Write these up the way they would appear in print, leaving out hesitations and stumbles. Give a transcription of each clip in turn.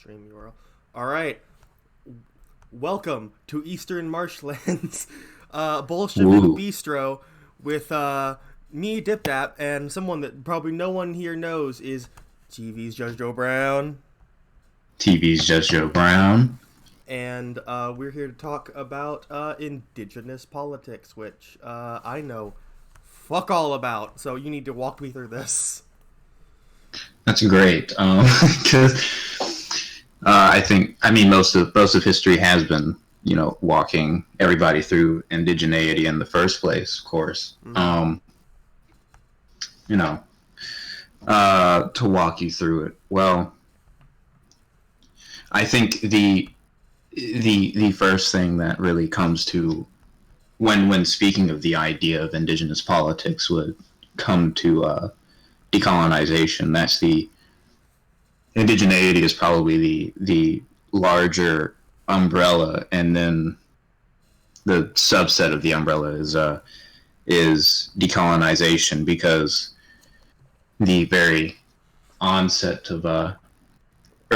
Stream URL. All right. Welcome to Eastern Marshlands, Bolshevik Ooh, Bistro with me, Dipdap, and someone that probably no one here knows is TV's Judge Joe Brown. TV's Judge Joe Brown. And we're here to talk about indigenous politics, which I know fuck all about. So you need to walk me through this. That's great. Because I mean, most of history has been, walking everybody through indigeneity in the first place, of course. Mm-hmm. You know, to walk you through it. Well, I think the first thing that really comes to when speaking of the idea of indigenous politics would come to decolonization. That's the indigeneity is probably the larger umbrella, and then the subset of the umbrella is decolonization, because the very onset of or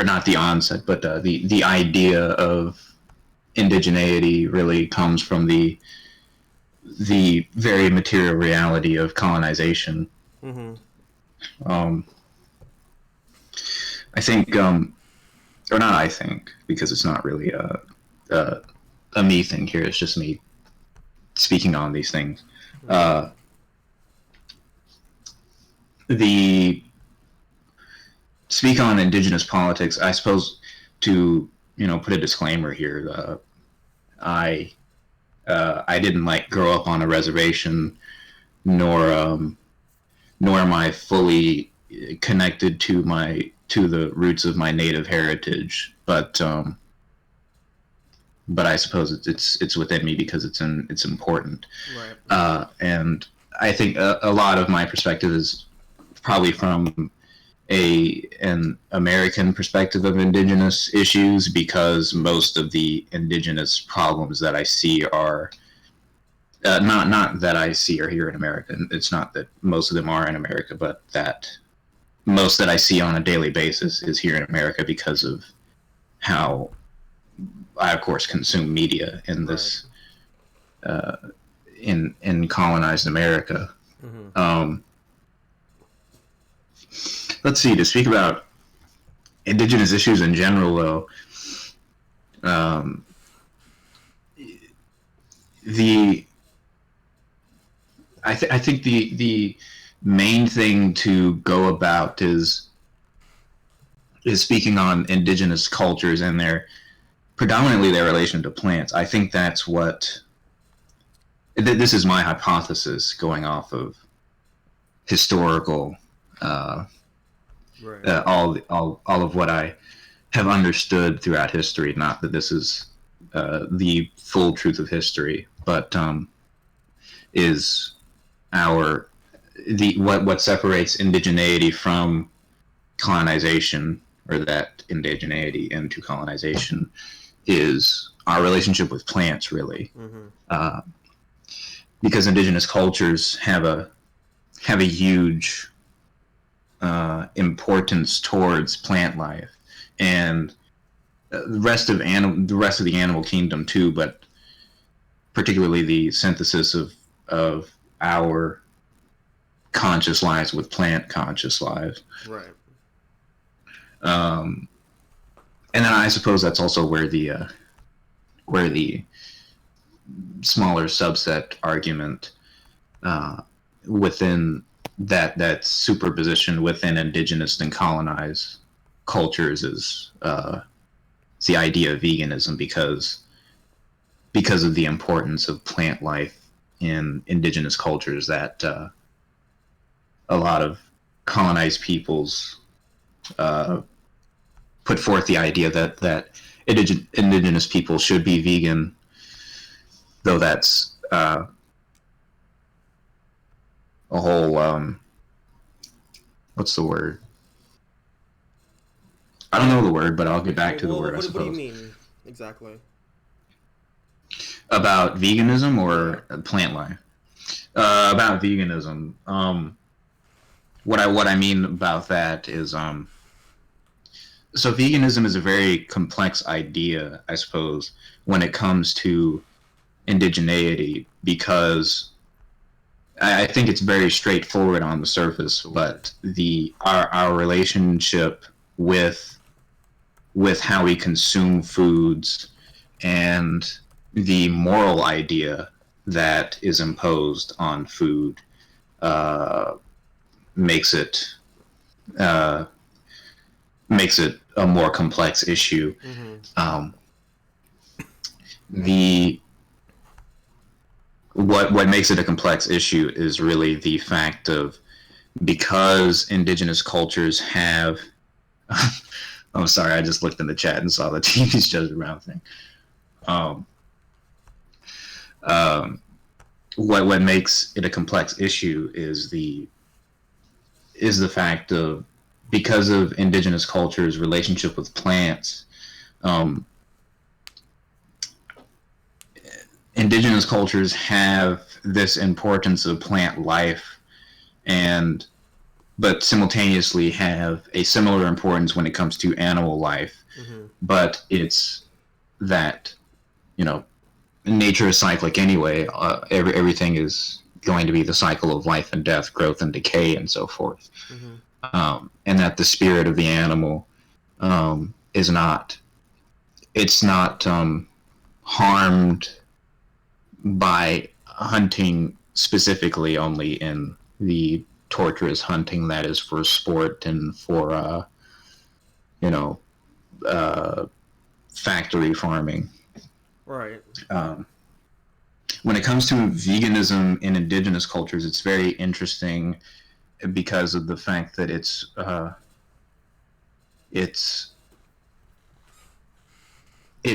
not the onset, but the idea of indigeneity really comes from the very material reality of colonization. Mm-hmm. Um, I think, or not I think, because it's not really a me thing here. It's just me speaking on these things. The speak on indigenous politics, I suppose, to put a disclaimer here. I didn't grow up on a reservation, nor nor am I fully connected to the roots of my native heritage, but I suppose it's within me because it's important. Right. And I think a lot of my perspective is probably from an American perspective of indigenous issues, because most of the indigenous problems that I see are not that I see are here in America. It's not that most of them are in America, but that most that I see on a daily basis is here in America because of how I, of course, consume media in this in colonized America. Mm-hmm. Let's see. To speak about indigenous issues in general, though, the I think the main thing to go about is speaking on indigenous cultures and predominantly their relation to plants. I think that's what this is my hypothesis, going off of historical Right. all of what I have understood throughout history. Not that this is the full truth of history, but is what separates indigeneity from colonization, or that indigeneity into colonization, is our relationship with plants, really. Mm-hmm. Because indigenous cultures have a huge importance towards plant life, and the rest of the animal kingdom too, but particularly the synthesis of our conscious lives with plant conscious lives. Right. And then I suppose that's also where the smaller subset argument within that superposition within indigenous and colonized cultures is the idea of veganism, because of the importance of plant life in indigenous cultures, that a lot of colonized peoples put forth the idea that indigenous people should be vegan, though that's a whole what's the word? I don't know the word, but I'll get back to the word, I What do you suppose. mean exactly? About veganism Yeah. or plant life? About veganism. What I mean about that is So veganism is a very complex idea, I suppose, when it comes to indigeneity, because I think it's very straightforward on the surface, but our relationship with how we consume foods and the moral idea that is imposed on food uh, makes it uh, makes it a more complex issue. Mm-hmm. Um, the what makes it a complex issue is really the fact of, because indigenous cultures have I'm sorry, I just looked in the chat and saw the TV's Judge Brown thing. Um, um, what makes it a complex issue is the fact of, because of indigenous cultures' relationship with plants, um, indigenous cultures have this importance of plant life, and but simultaneously have a similar importance when it comes to animal life. Mm-hmm. But it's that, you know, nature is cyclic anyway. Everything is going to be the cycle of life and death, growth and decay, and so forth. Mm-hmm. And that the spirit of the animal is not, it's not harmed by hunting specifically only in the torturous hunting that is for sport and for you know uh, factory farming. Right. Um, when it comes to veganism in indigenous cultures, it's very interesting because of the fact that it's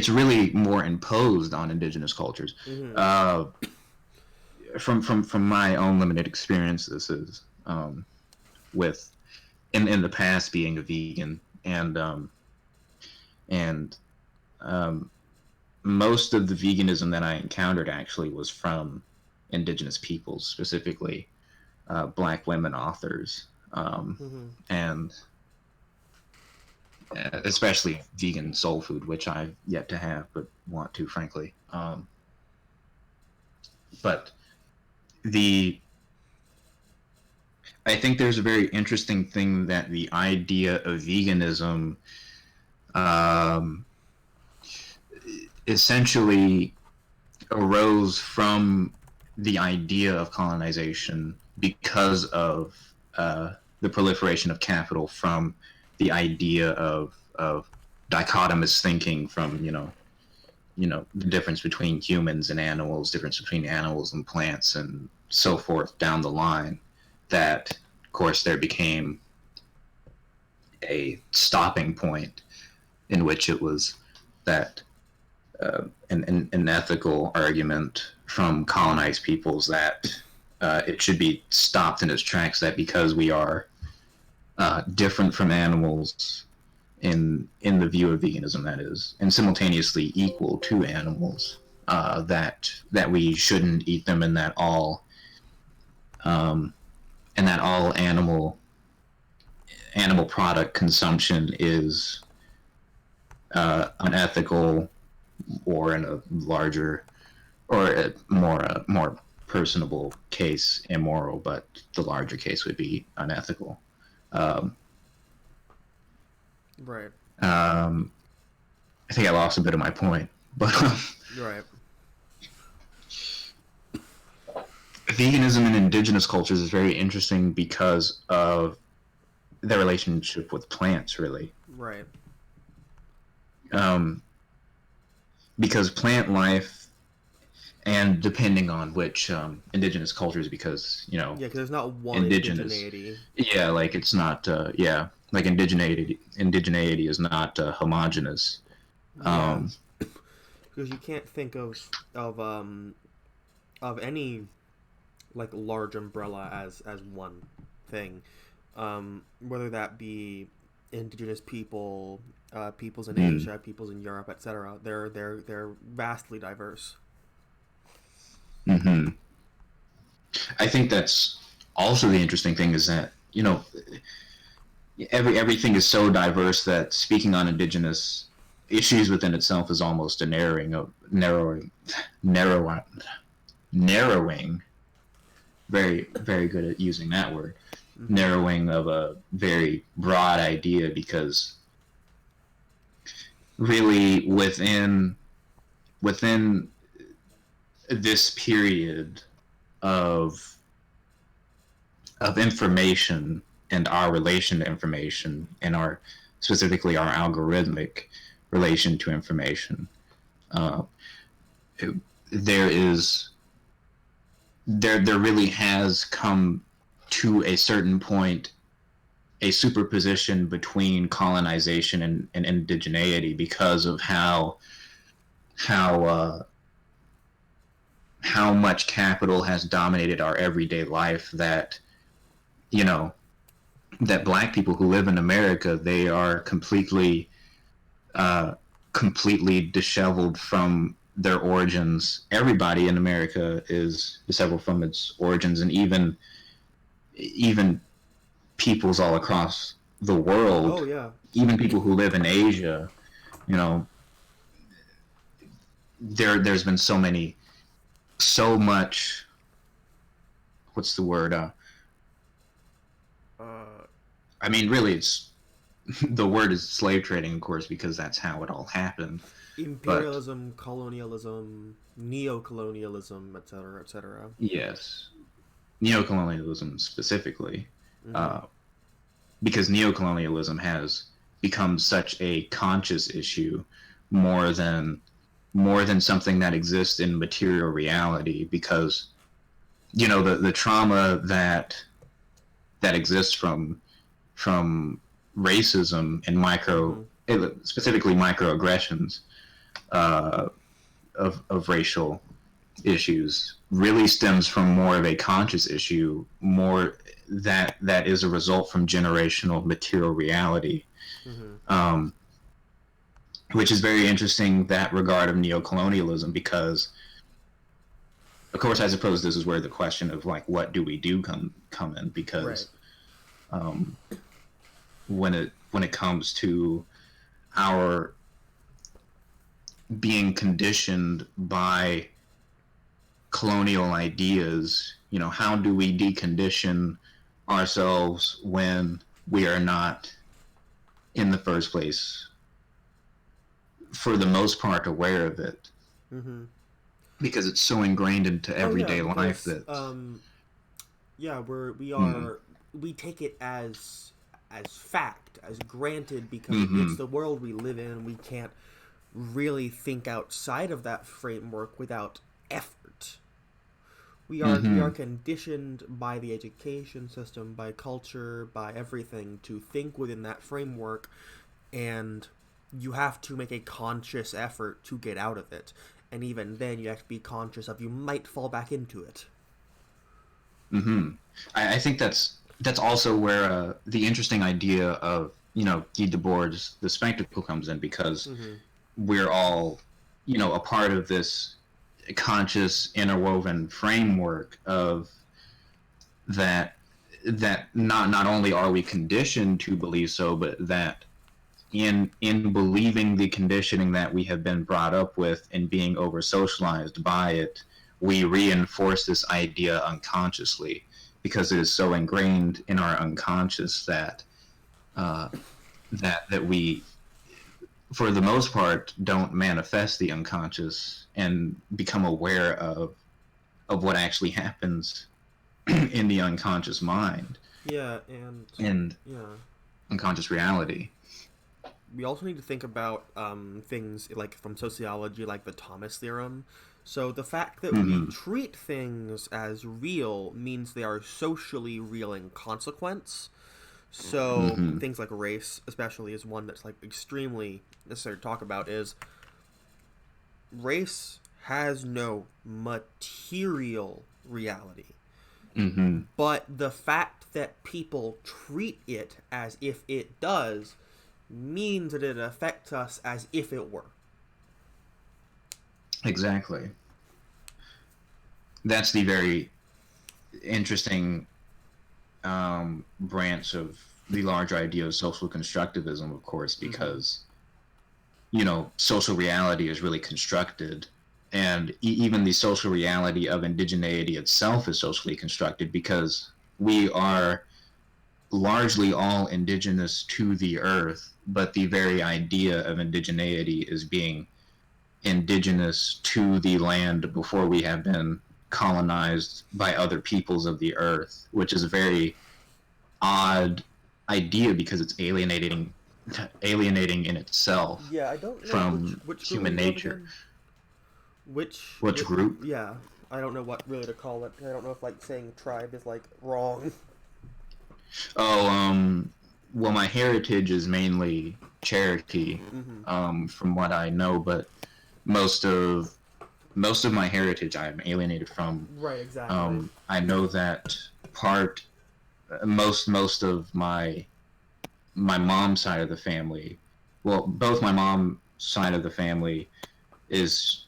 really more imposed on indigenous cultures. Mm-hmm. From my own limited experience, this is with in the past being a vegan, and most of the veganism that I encountered actually was from indigenous peoples, specifically Black women authors, Mm-hmm. and especially vegan soul food, which I've yet to have but want to, frankly. But the I think there's a very interesting thing that the idea of veganism um, essentially arose from the idea of colonization because of the proliferation of capital, from the idea of dichotomous thinking, from the difference between humans and animals, difference between animals and plants, and so forth down the line. That, of course, there became a stopping point in which it was that an ethical argument from colonized peoples that it should be stopped in its tracks, that because we are different from animals in the view of veganism, that is, and simultaneously equal to animals, that we shouldn't eat them, and that all animal product consumption is unethical, or in a larger or a more personable case, immoral, but the larger case would be unethical. Right. I think I lost a bit of my point, but Right. veganism in indigenous cultures is very interesting because of their relationship with plants, really. Right. Because plant life, and depending on which indigenous cultures, because Yeah, because there's not one indigenous, indigeneity. yeah, like it's not, like indigeneity is not homogenous. Yeah. Because you can't think of any like large umbrella as one thing, whether that be indigenous peoples in Asia, peoples in Europe, etc. They're vastly diverse. Mm-hmm. I think that's also the interesting thing, is that everything is so diverse that speaking on indigenous issues within itself is almost a narrowing. Very, very good at using that word. Mm-hmm. Narrowing of a very broad idea, because really within this period of information and our relation to information, and our specifically our algorithmic relation to information, uh, there really has come to a certain point a superposition between colonization and indigeneity, because of how much capital has dominated our everyday life, that that black people who live in America, they are completely disheveled from their origins. Everybody in America is disheveled from its origins, and even peoples all across the world. Oh yeah. Even people who live in Asia, you know, there's been so much. What's the word? I mean, really, it's the word is slave trading, of course, because that's how it all happened. Imperialism, colonialism, neo-colonialism, etc., etc. Yes, neocolonialism specifically, Mm-hmm. because neocolonialism has become such a conscious issue, more than something that exists in material reality, because the trauma that exists from racism and Mm-hmm. specifically microaggressions, of racial issues, really stems from more of a conscious issue, more that is a result from generational material reality, Mm-hmm. um, which is very interesting, that regard of neocolonialism, because of course, I suppose this is where the question of like what do we do come in, Right. because when it comes to our being conditioned by colonial ideas, how do we decondition ourselves when we are not in the first place, for the most part, aware of it, Mm-hmm. because it's so ingrained into Oh yeah, everyday life because that yeah, mm, we take it as fact, as granted, because it's mm-hmm, the world we live in. We can't really think outside of that framework without effort. We are mm-hmm, conditioned by the education system, by culture, by everything to think within that framework, and you have to make a conscious effort to get out of it. And even then, you have to be conscious of you might fall back into it. mm-hmm. I think that's also where the interesting idea of Guy Debord's The Spectacle comes in, because Mm-hmm. we're all a part of this conscious interwoven framework of that not only are we conditioned to believe so, but that in believing the conditioning that we have been brought up with and being over socialized by it, we reinforce this idea unconsciously, because it is so ingrained in our unconscious that uh, that we, for the most part, don't manifest the unconscious and become aware of what actually happens in the unconscious mind Yeah, and and yeah, unconscious reality. we also need to think about things like from sociology, like the Thomas theorem. So the fact that we Mm-hmm. treat things as real means they are socially real in consequence. So Mm-hmm. things like race, especially, is one that's like extremely necessary to talk about. Is race has no material reality, Mm-hmm. but the fact that people treat it as if it does means that it affects us as if it were. Exactly. That's the very interesting branch of the larger idea of social constructivism, of course, because social reality is really constructed, and even the social reality of indigeneity itself is socially constructed, because we are largely all indigenous to the earth, but the very idea of indigeneity is being indigenous to the land before we have been colonized by other peoples of the earth, which is a very odd idea because it's alienating in itself. Yeah, I don't know from which group human are you of nature. again? Which Group? Yeah, I don't know what really to call it. I don't know if like saying tribe is like wrong. Oh, well, my heritage is mainly Cherokee, from what I know, but most of my heritage I'm alienated from. Right, exactly. I know that part. Most of my mom's side of the family, well, both my mom's side of the family is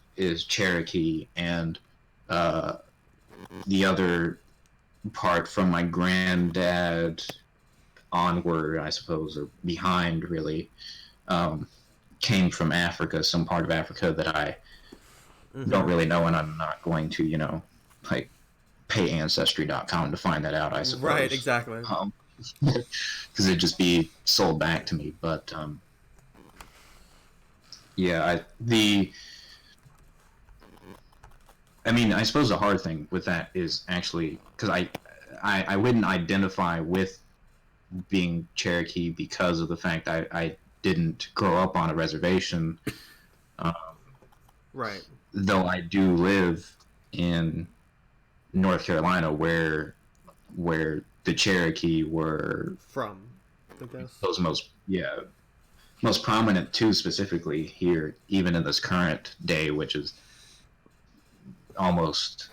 Cherokee, and the other part from my granddad onward, I suppose, or behind, really, came from Africa, some part of Africa that I don't really know, and I'm not going to, like, pay Ancestry.com to find that out, I suppose. Right, exactly. Because it'd just be sold back to me. But, yeah, I suppose the hard thing with that is actually, because I wouldn't identify with being Cherokee because of the fact I didn't grow up on a reservation. Right. Though I do live in North Carolina, where the Cherokee were from, I guess. Those most prominent too, specifically here, even in this current day, which is almost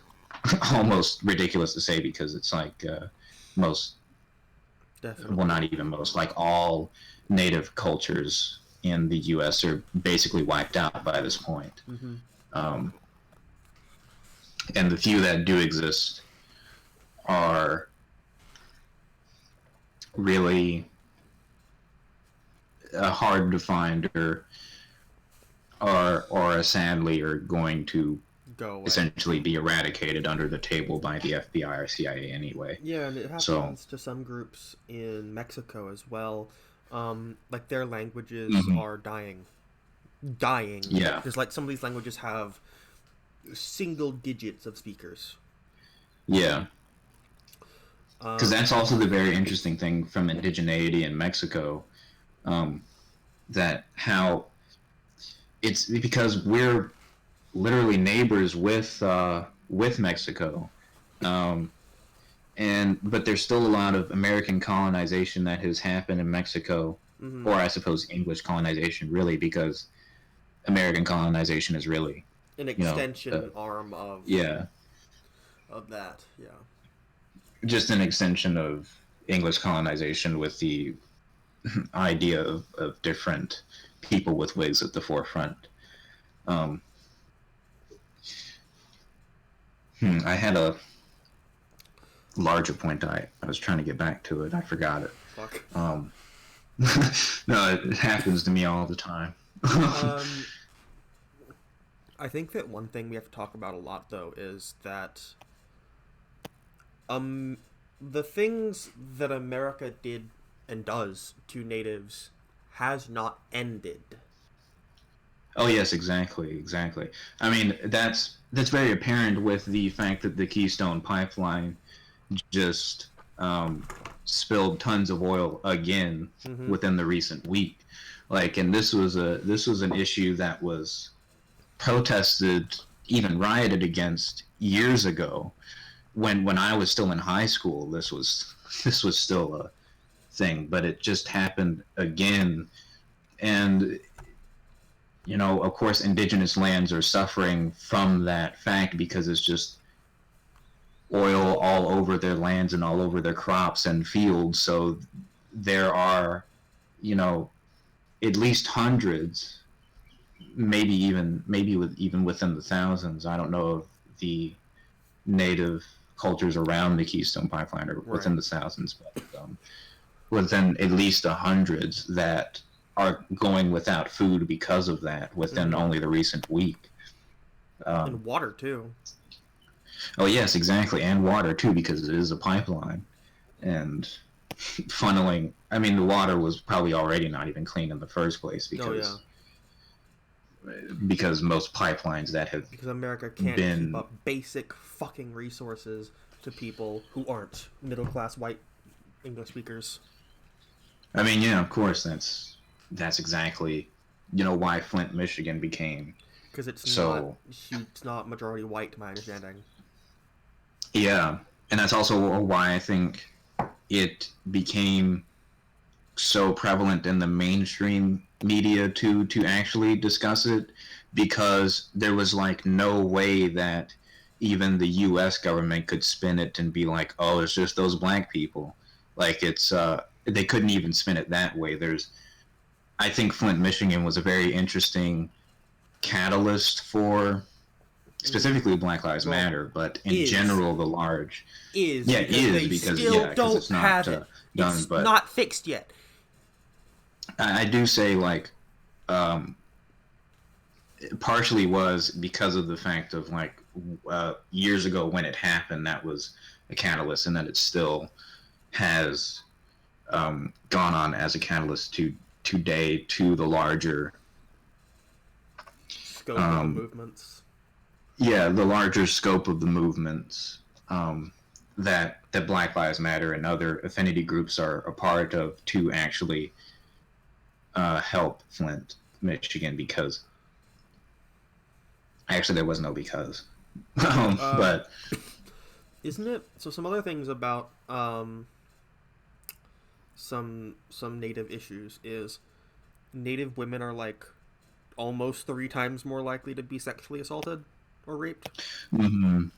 ridiculous to say, because it's like most, Definitely. well, not even most, like all native cultures in the U.S. are basically wiped out by this point. And the few that do exist are really hard to find, or sadly are going to go away. Essentially be eradicated under the table by the FBI or CIA anyway. Yeah, and it happens to some groups in Mexico as well. Like their languages are dying. Yeah. Because like some of these languages have single digits of speakers. Yeah. Because that's also the very interesting thing from indigeneity in Mexico, that how it's because we're literally neighbors with Mexico, but there's still a lot of American colonization that has happened in Mexico, or I suppose English colonization, really, because American colonization is really an extension arm of that, yeah. Just an extension of English colonization with the idea of different people with wigs at the forefront. I had a larger point. I was trying to get back to it. I forgot it. Fuck. No, it happens to me all the time. I think that one thing we have to talk about a lot, though, is that the things that America did and does to natives has not ended. Oh yes, exactly. I mean, that's very apparent with the fact that the Keystone Pipeline just spilled tons of oil again within the recent week. Like, and this was an issue that was protested, even rioted against years ago. When I was still in high school, this was still a thing, but it just happened again. And of course, indigenous lands are suffering from that fact because it's just oil all over their lands and all over their crops and fields. So there are, at least hundreds, even within the thousands. I don't know of the native cultures around the Keystone Pipeline or within the thousands, but within at least the hundreds that are going without food because of that within only the recent week. And water, too. Oh, yes, exactly. And water, too, because it is a pipeline. And funneling, I mean, the water was probably already not even clean in the first place because most pipelines that have because America can't keep up basic fucking resources to people who aren't middle-class white English speakers. I mean, yeah, of course, that's exactly, why Flint, Michigan became because it's not majority white, to my understanding. Yeah, and that's also why I think it became so prevalent in the mainstream media to actually discuss it, because there was like no way that even the U.S. government could spin it and be like, oh, it's just those black people. Like they couldn't even spin it that way. I think Flint, Michigan was a very interesting catalyst for specifically Black Lives Matter, but in general, the large because it's not done, it's but not fixed yet. I do say like, it partially was because of the fact of like years ago when it happened, that was a catalyst, and that it still has gone on as a catalyst to today to the larger scope of the movements. Yeah, the larger scope of the movements that Black Lives Matter and other affinity groups are a part of to actually help Flint, Michigan, because actually there was no because. But isn't it? So some other things about some Native issues is Native women are like almost 3 times more likely to be sexually assaulted or raped. Mm-hmm.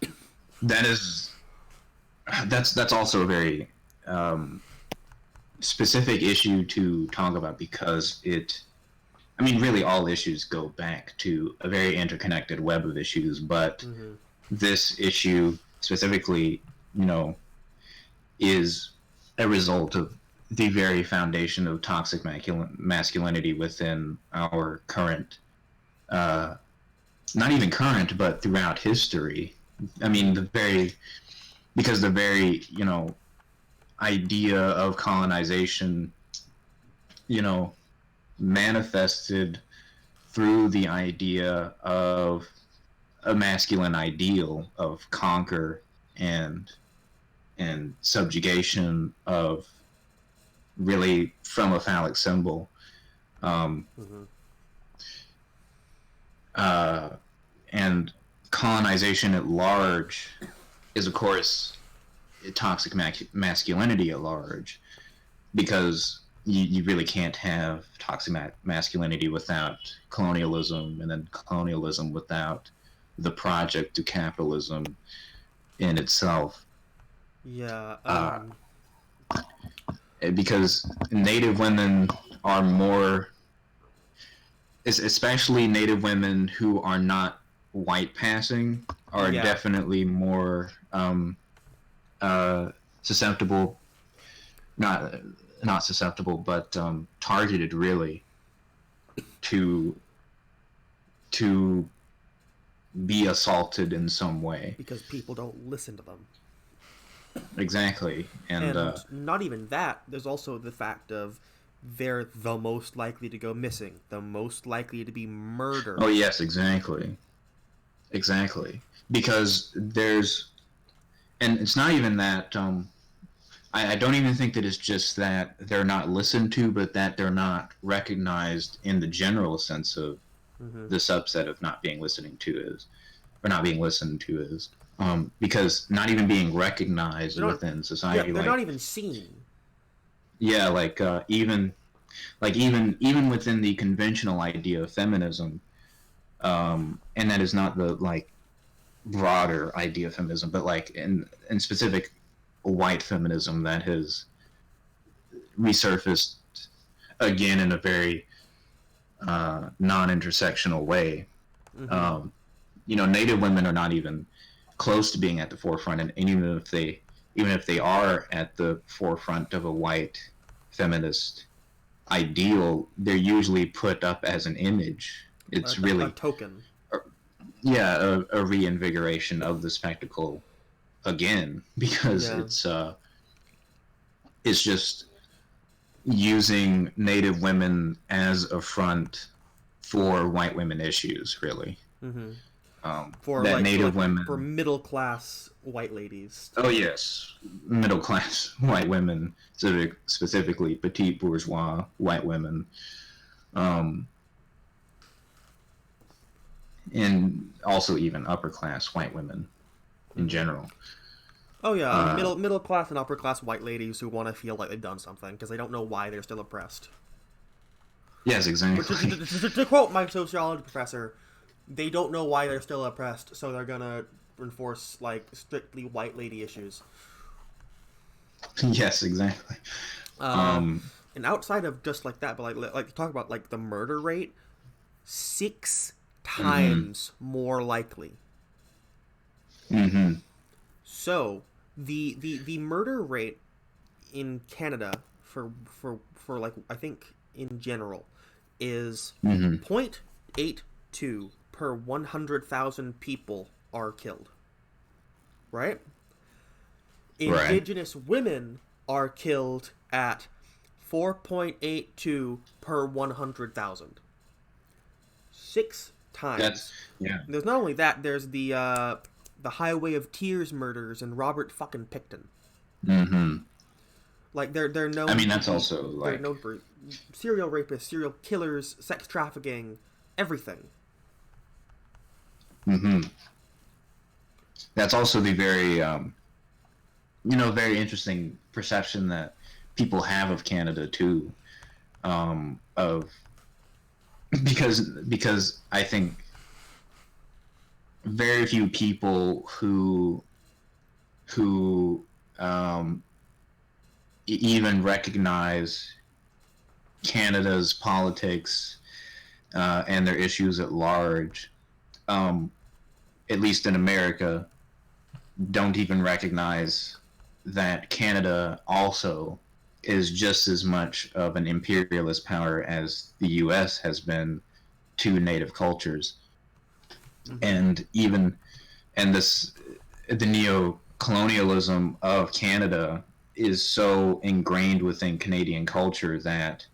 That's also a very specific issue to talk about, because really all issues go back to a very interconnected web of issues, but this issue specifically, is a result of the very foundation of toxic masculinity within our current, not even current, but throughout history. I mean, the very idea of colonization, manifested through the idea of a masculine ideal of conquer and subjugation of really from a phallic symbol. And colonization at large is, of course, toxic masculinity at large, because you really can't have toxic masculinity without colonialism, and then colonialism without the project to capitalism in itself. Yeah. Because Native women are more, especially Native women who are not white passing, are definitely more susceptible, not susceptible, but targeted really to be assaulted in some way, because people don't listen to them. Exactly. And not even that, there's also the fact of they're the most likely to go missing, the most likely to be murdered. Oh yes, exactly, because and it's not even that I don't even think that it's just that they're not listened to, but that they're not recognized in the general sense of the subset of not being listened to is, because not even being recognized within society. Yeah, they're not even seen. Yeah, even within the conventional idea of feminism, and that is not the broader idea of feminism, but in specific white feminism that has resurfaced again in a very non-intersectional way. Native women are not even close to being at the forefront, and even if they are at the forefront of a white feminist ideal, they're usually put up as an image. It's a really token. A reinvigoration of the spectacle again, because it's just using Native women as a front for white women issues, really. Mm-hmm. For Native women, for middle class white ladies. Oh yes, middle class white women, specifically petite bourgeois white women, and also even upper class white women in general. Oh yeah, middle class and upper class white ladies who want to feel like they've done something because they don't know why they're still oppressed. Yes, exactly. To quote my sociology professor, they don't know why they're still oppressed, so they're gonna enforce like strictly white lady issues. Yes, exactly. And outside of just like that, but like talk about like the murder rate, 6 times more likely. Mm-hmm. So the murder rate in Canada for like I think in general is 0.82 per 100,000 people are killed. Right? Indigenous women are killed at 4.82 per 100,000. 6 times. There's not only that, there's the Highway of Tears murders and Robert fucking Picton. Mm-hmm. Like they're known. I mean, that's also like they're known for serial rapists, serial killers, sex trafficking, everything. Mm-hmm. That's also the very, very interesting perception that people have of Canada too, because I think very few people who even recognize Canada's politics and their issues at large, at least in America, don't even recognize that Canada also is just as much of an imperialist power as the U.S. has been to native cultures. And the neo-colonialism of Canada is so ingrained within Canadian culture that,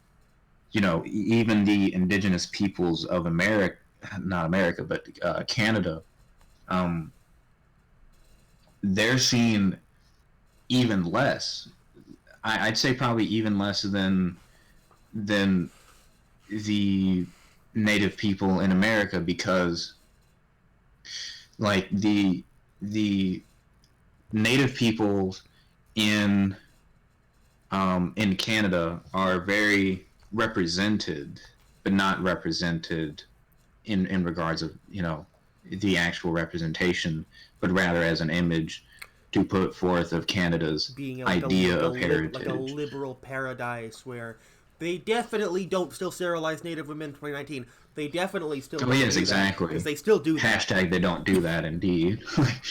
even the indigenous peoples of America, not America, but Canada, they're seen even less. I'd say probably even less than the native people in America, because like the native peoples in Canada are very represented, but not represented in regards of the actual representation, but rather as an image to put forth of Canada's being idea of heritage, like a liberal paradise where they definitely don't still sterilize Native women in 2019. They definitely still. Oh yes, exactly. Because they still do that. Hashtag they don't do that. Indeed.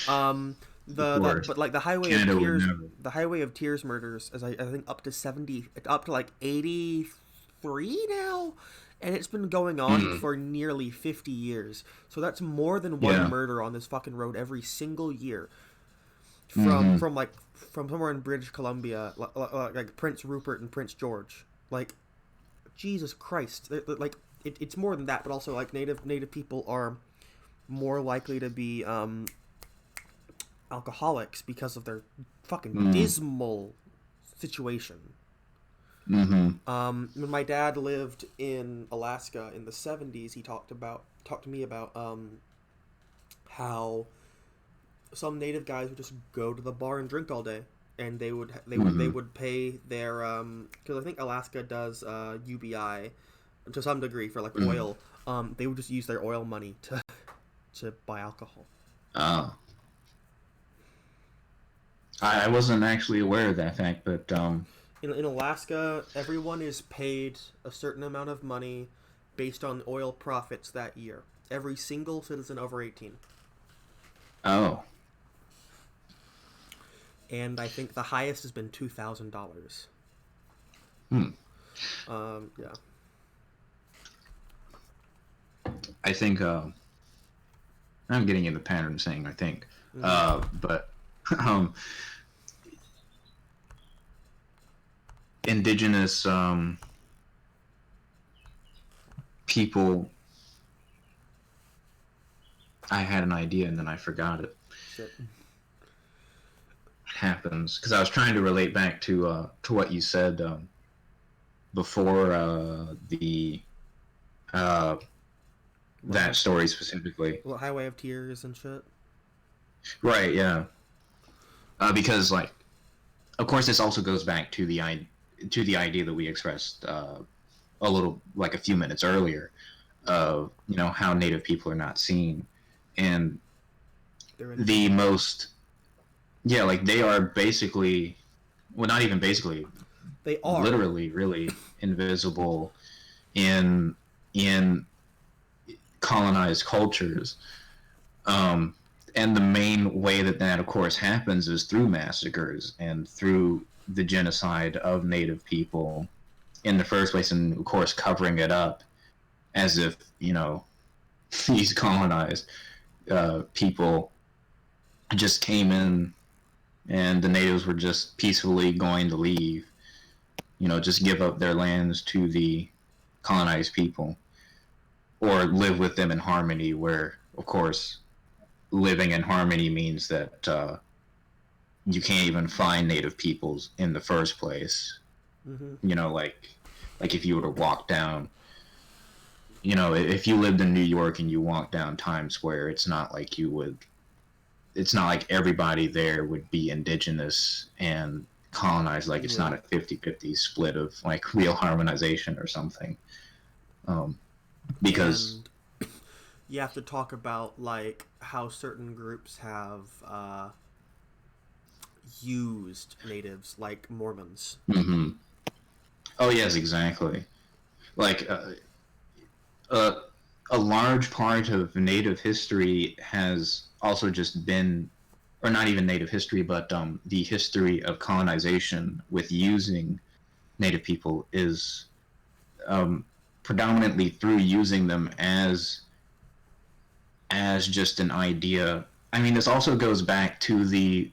But like the Highway of Tears, the Highway of Tears murders, as I think up to like 83 now, and it's been going on for nearly 50 years. So that's more than one murder on this fucking road every single year. From somewhere in British Columbia, like Prince Rupert and Prince George. Like, Jesus Christ, like it's more than that, but also like native people are more likely to be alcoholics because of their fucking dismal situation. When my dad lived in Alaska in the 70s, he talked to me about how some native guys would just go to the bar and drink all day, and they would pay their because I think Alaska does UBI to some degree for like oil. They would just use their oil money to buy alcohol. Oh. I wasn't actually aware of that fact, but in Alaska, everyone is paid a certain amount of money based on oil profits that year. Every single citizen over 18. Oh. And I think the highest has been $2,000. Hmm. Yeah. I think I'm getting into pattern saying I think, but um, indigenous people. I had an idea and then I forgot it. Shit. It happens because I was trying to relate back to what you said before the uh, that story specifically. Well, Highway of Tears and shit. Right. Yeah. Because like, of course, this also goes back to the idea that we expressed a little like a few minutes earlier of how Native people are not seen, and the most like they are basically, well, not even basically, they are literally really invisible in colonized cultures. And the main way that of course happens is through massacres and through the genocide of Native people in the first place, and of course covering it up as if these colonized people just came in and the natives were just peacefully going to leave, just give up their lands to the colonized people or live with them in harmony, where of course living in harmony means that you can't even find native peoples in the first place. Like if you were to walk down, if you lived in New York and you walked down Times Square, it's not like everybody there would be indigenous and colonized. Like it's not a 50-50 split of like real harmonization or something. Because and you have to talk about like how certain groups have used natives, like Mormons. Mm-hmm. Oh yes, exactly. Like a large part of Native history has also just been, or not even Native history, but the history of colonization with using Native people is predominantly through using them as just an idea. I mean, this also goes back to the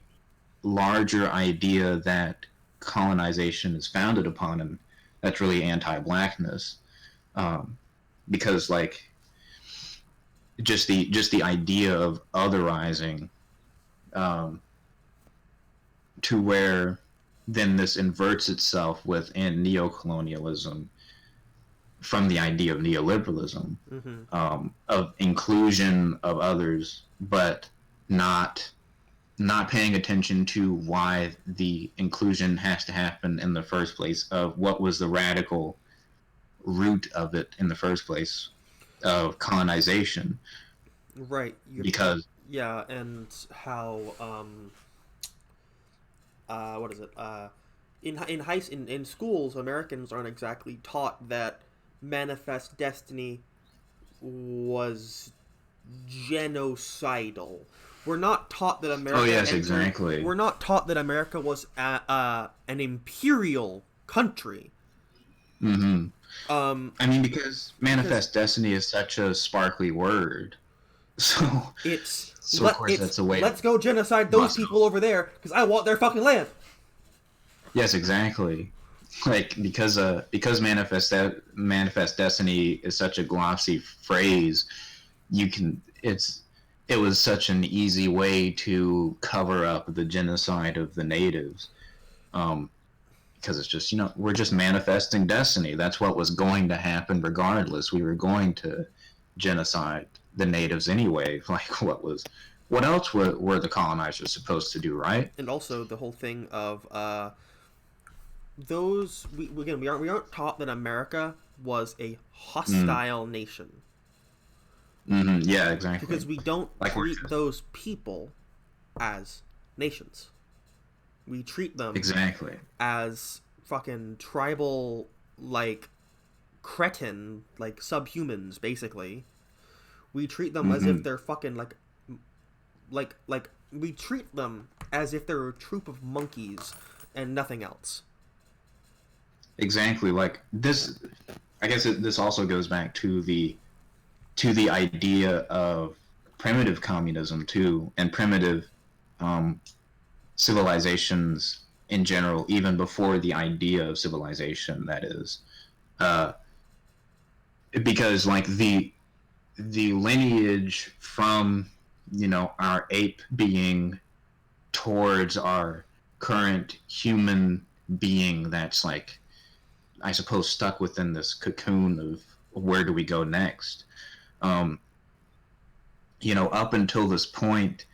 larger idea that colonization is founded upon, and that's really anti-blackness, because like just the idea of otherizing, to where then this inverts itself within neocolonialism from the idea of neoliberalism, of inclusion of others, but not paying attention to why the inclusion has to happen in the first place, of what was the radical root of it in the first place, of colonization. Right. Because yeah, and how what is it? In schools, Americans aren't exactly taught that manifest destiny was genocidal. We're not taught that America. Oh yes, exactly. We're not taught that America was an imperial country. Mm-hmm. I mean, because manifest destiny is such a sparkly word, so of course that's a way. Let's go genocide those people over there because I want their fucking land. Yes, exactly. Like because manifest destiny is such a glossy phrase, it was such an easy way to cover up the genocide of the natives, because it's just we're just manifesting destiny. That's what was going to happen regardless. We were going to genocide the natives anyway. Like what else were the colonizers supposed to do, right? And also the whole thing of we aren't taught that America was a hostile nation. Mm-hmm. Yeah, exactly. Because we don't treat those people as nations. We treat them exactly as fucking tribal, like, cretin, like subhumans, basically. We treat them as if they're fucking like we treat them as if they're a troop of monkeys and nothing else. exactly. Like this, I guess this also goes back to the idea of primitive communism too, and primitive um, civilizations in general, even before the idea of civilization. That is, uh, because like the lineage from our ape being towards our current human being that's like, I suppose, stuck within this cocoon of where do we go next. Um, up until this point,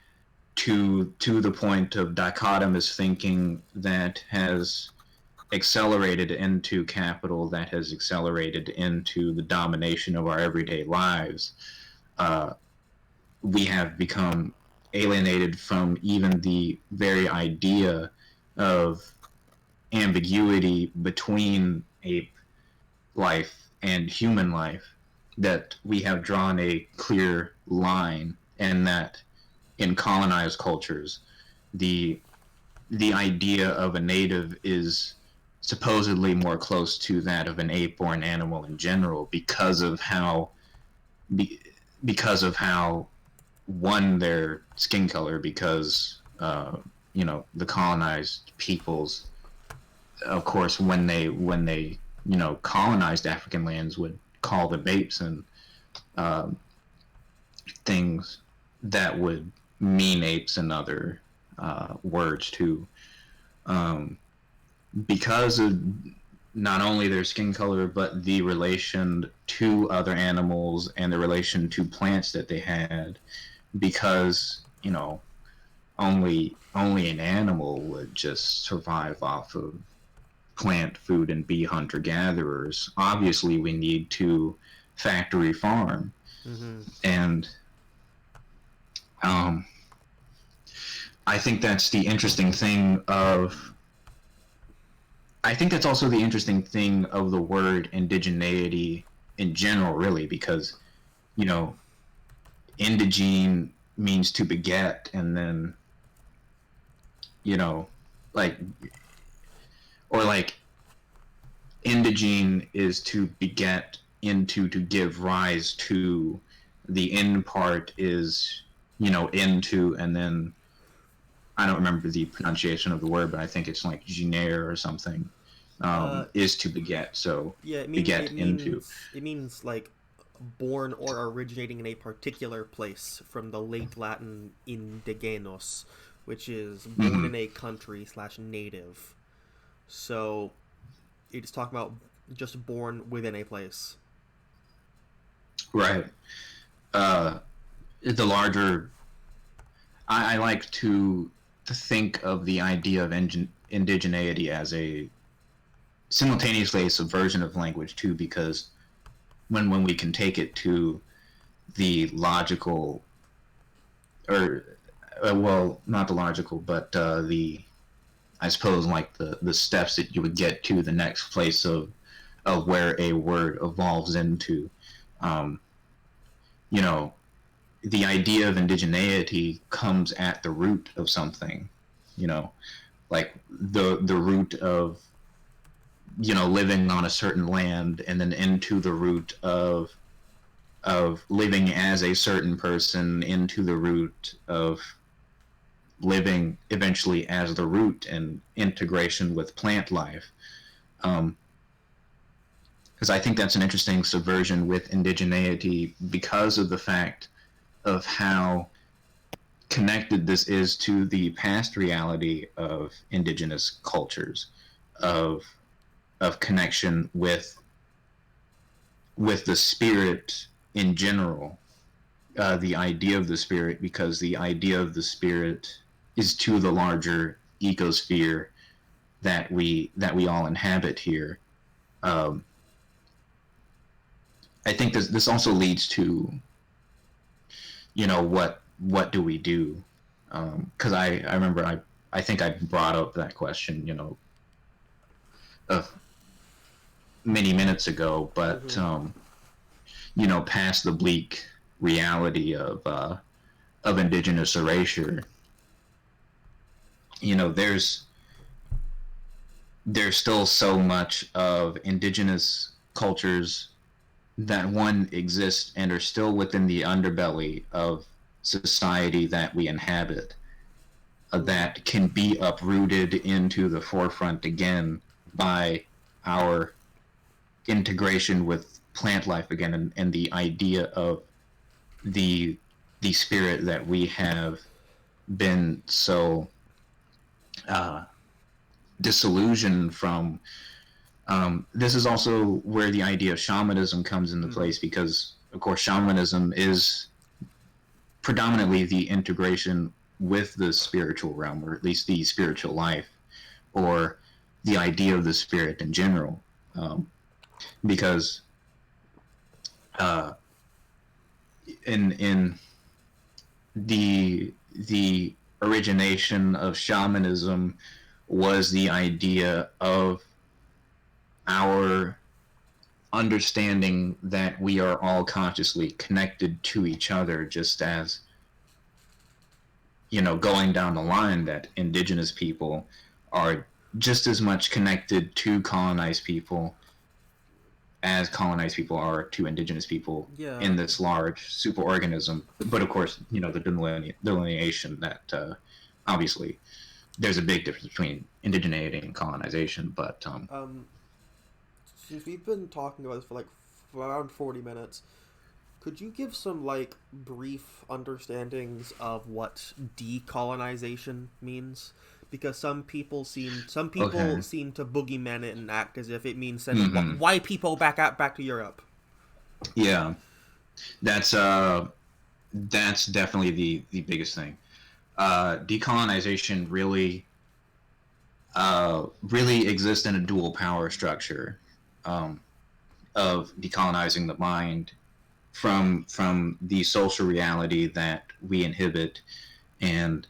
to the point of dichotomous thinking that has accelerated into capital, that has accelerated into the domination of our everyday lives. Uh, we have become alienated from even the very idea of ambiguity between ape life and human life, that we have drawn a clear line, and that in colonized cultures, the the idea of a native is supposedly more close to that of an ape or an animal in general be, because of how one, their skin color, because the colonized peoples, of course, when they colonized African lands, would call them apes and um, things that would mean apes and other words too, um, because of not only their skin color but the relation to other animals and the relation to plants that they had, because only an animal would just survive off of plant food and be hunter gatherers. Obviously, we need to factory farm, Mm-hmm. and um, I think that's the interesting thing of. I think that's also the interesting thing of the word indigeneity in general, really, because you know, indigene means to beget, and then you know, like or like indigene is to beget into, to give rise to. The in part is into, and then I don't remember the pronunciation of the word, but I think it's like genere or something. Uh, Is to beget, so yeah, beget into. it means like born or originating in a particular place, from the late Latin indigenos, which is born Mm-hmm. in a country slash native. So it's talking about just born within a place. Right. Uh, the larger, I like to think of the idea of indigeneity as a simultaneously a subversion of language too, because when we can take it to the logical, or well, not the logical, but the, I suppose, like the steps that you would get to the next place of where a word evolves into. Um, you know, the idea of indigeneity comes at the root of something. You know, like the root of living on a certain land, and then into the root of living as a certain person, into the root of living eventually as the root and integration with plant life. Um, because I think that's an interesting subversion with indigeneity, because of the fact of how connected this is to the past reality of indigenous cultures, of connection with the spirit in general, the idea of the spirit, because the idea of the spirit is to the larger ecosphere that we all inhabit here. Um, I think this also leads to what do we do? Because I remember I think I brought up that question of many minutes ago, but Mm-hmm. past the bleak reality of indigenous erasure, there's there's still so much of indigenous cultures that one exist and are still within the underbelly of society that we inhabit, that can be uprooted into the forefront again by our integration with plant life again, and the idea of the spirit that we have been so disillusioned from. This is also where the idea of shamanism comes into place, because of course shamanism is predominantly the integration with the spiritual realm, or at least the spiritual life, or the idea of the spirit in general, because in the origination of shamanism was the idea of our understanding that we are all consciously connected to each other, just as, you know, going down the line, that indigenous people are just as much connected to colonized people as colonized people are to indigenous people in this large superorganism. But of course, you know, the delineation that obviously there's a big difference between indigeneity and colonization. But since we've been talking about this for like around 40 minutes, could you give some like brief understandings of what decolonization means? Because some people seem to boogeyman it and act as if it means sending white people back to Europe. Yeah, that's definitely the biggest thing. Decolonization really exists in a dual power structure, of decolonizing the mind from the social reality that we inhibit, and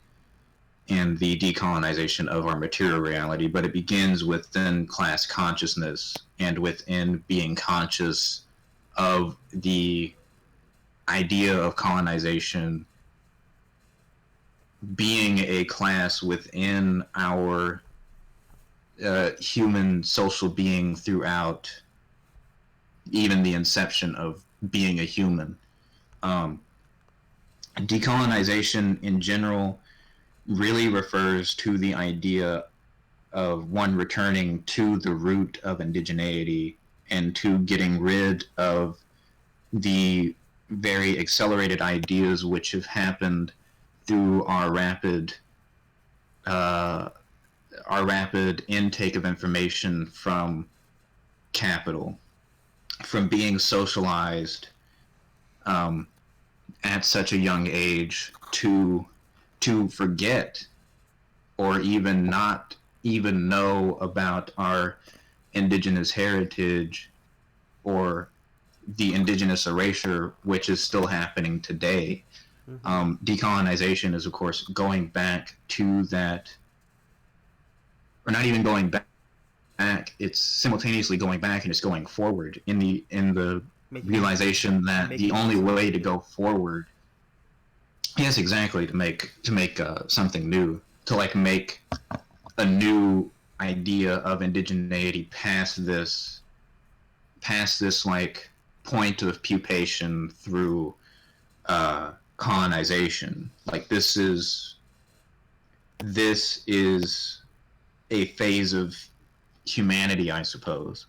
the decolonization of our material reality. But it begins within class consciousness and within being conscious of the idea of colonization being a class within our human social being throughout even the inception of being a human. Decolonization in general really refers to the idea of one returning to the root of indigeneity and to getting rid of the very accelerated ideas which have happened through our rapid intake of information from capital, from being socialized at such a young age to forget, or even not even know about our indigenous heritage, or the indigenous erasure, which is still happening today. Decolonization is, of course, going back to that, or not even going back. It's simultaneously going back and it's going forward in the realization that the only way to go forward, yes, exactly, to make something new, to like make a new idea of indigeneity past this like point of pupation through colonization. Like this is a phase of humanity, I suppose.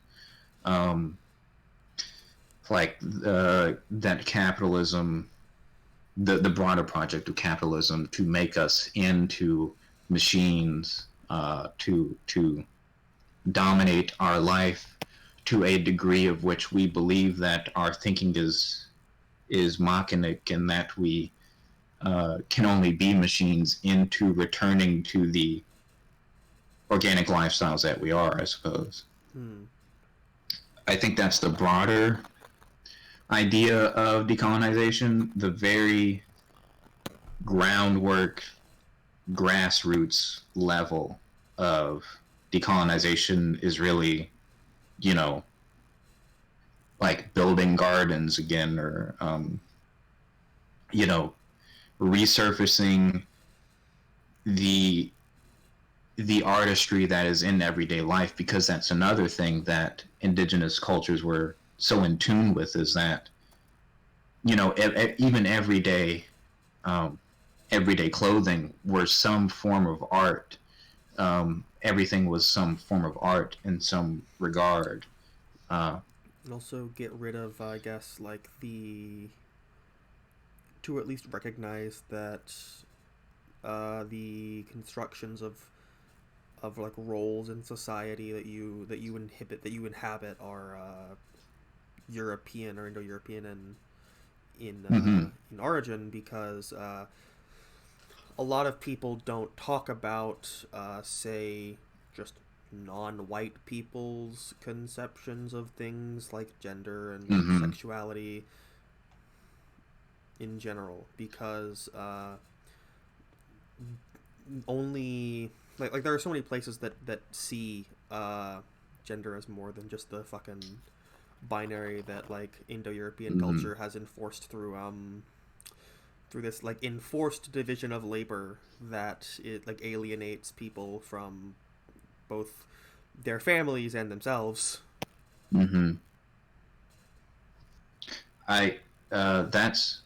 That capitalism, the broader project of capitalism to make us into machines, to dominate our life to a degree of which we believe that our thinking is mechanic, and that we can only be machines, into returning to the organic lifestyles that we are, I suppose. I think that's the broader idea of decolonization. The very groundwork, grassroots level of decolonization is really, you know, like building gardens again, or, you know, resurfacing the the artistry that is in everyday life, because that's another thing that indigenous cultures were so in tune with, is that, you know, even um, everyday clothing were some form of art. Everything was some form of art in some regard. Uh, And also get rid of, I guess, like to at least recognize that the constructions of like roles in society that you inhabit are European or Indo-European and mm-hmm, in origin, because a lot of people don't talk about, say, just non-white people's conceptions of things like gender and mm-hmm, sexuality in general, because only like there are so many places that see gender as more than just the fucking binary that like Indo-European mm-hmm. culture has enforced through this like enforced division of labor that it like alienates people from both their families and themselves. Mm-hmm. I That's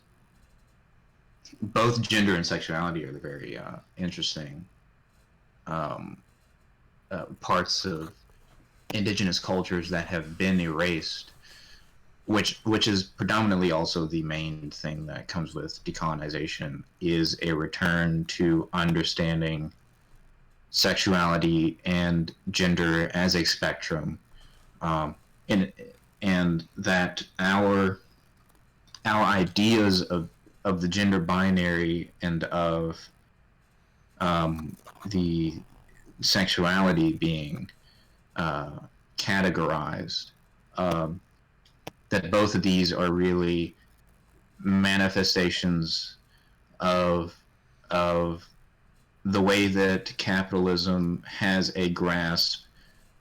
both gender and sexuality are the very interesting um, parts of indigenous cultures that have been erased, which is predominantly also the main thing that comes with decolonization, is a return to understanding sexuality and gender as a spectrum, um, and and that our ideas of the gender binary and of the sexuality being uh, categorized, um, that both of these are really manifestations of of the way that capitalism has a grasp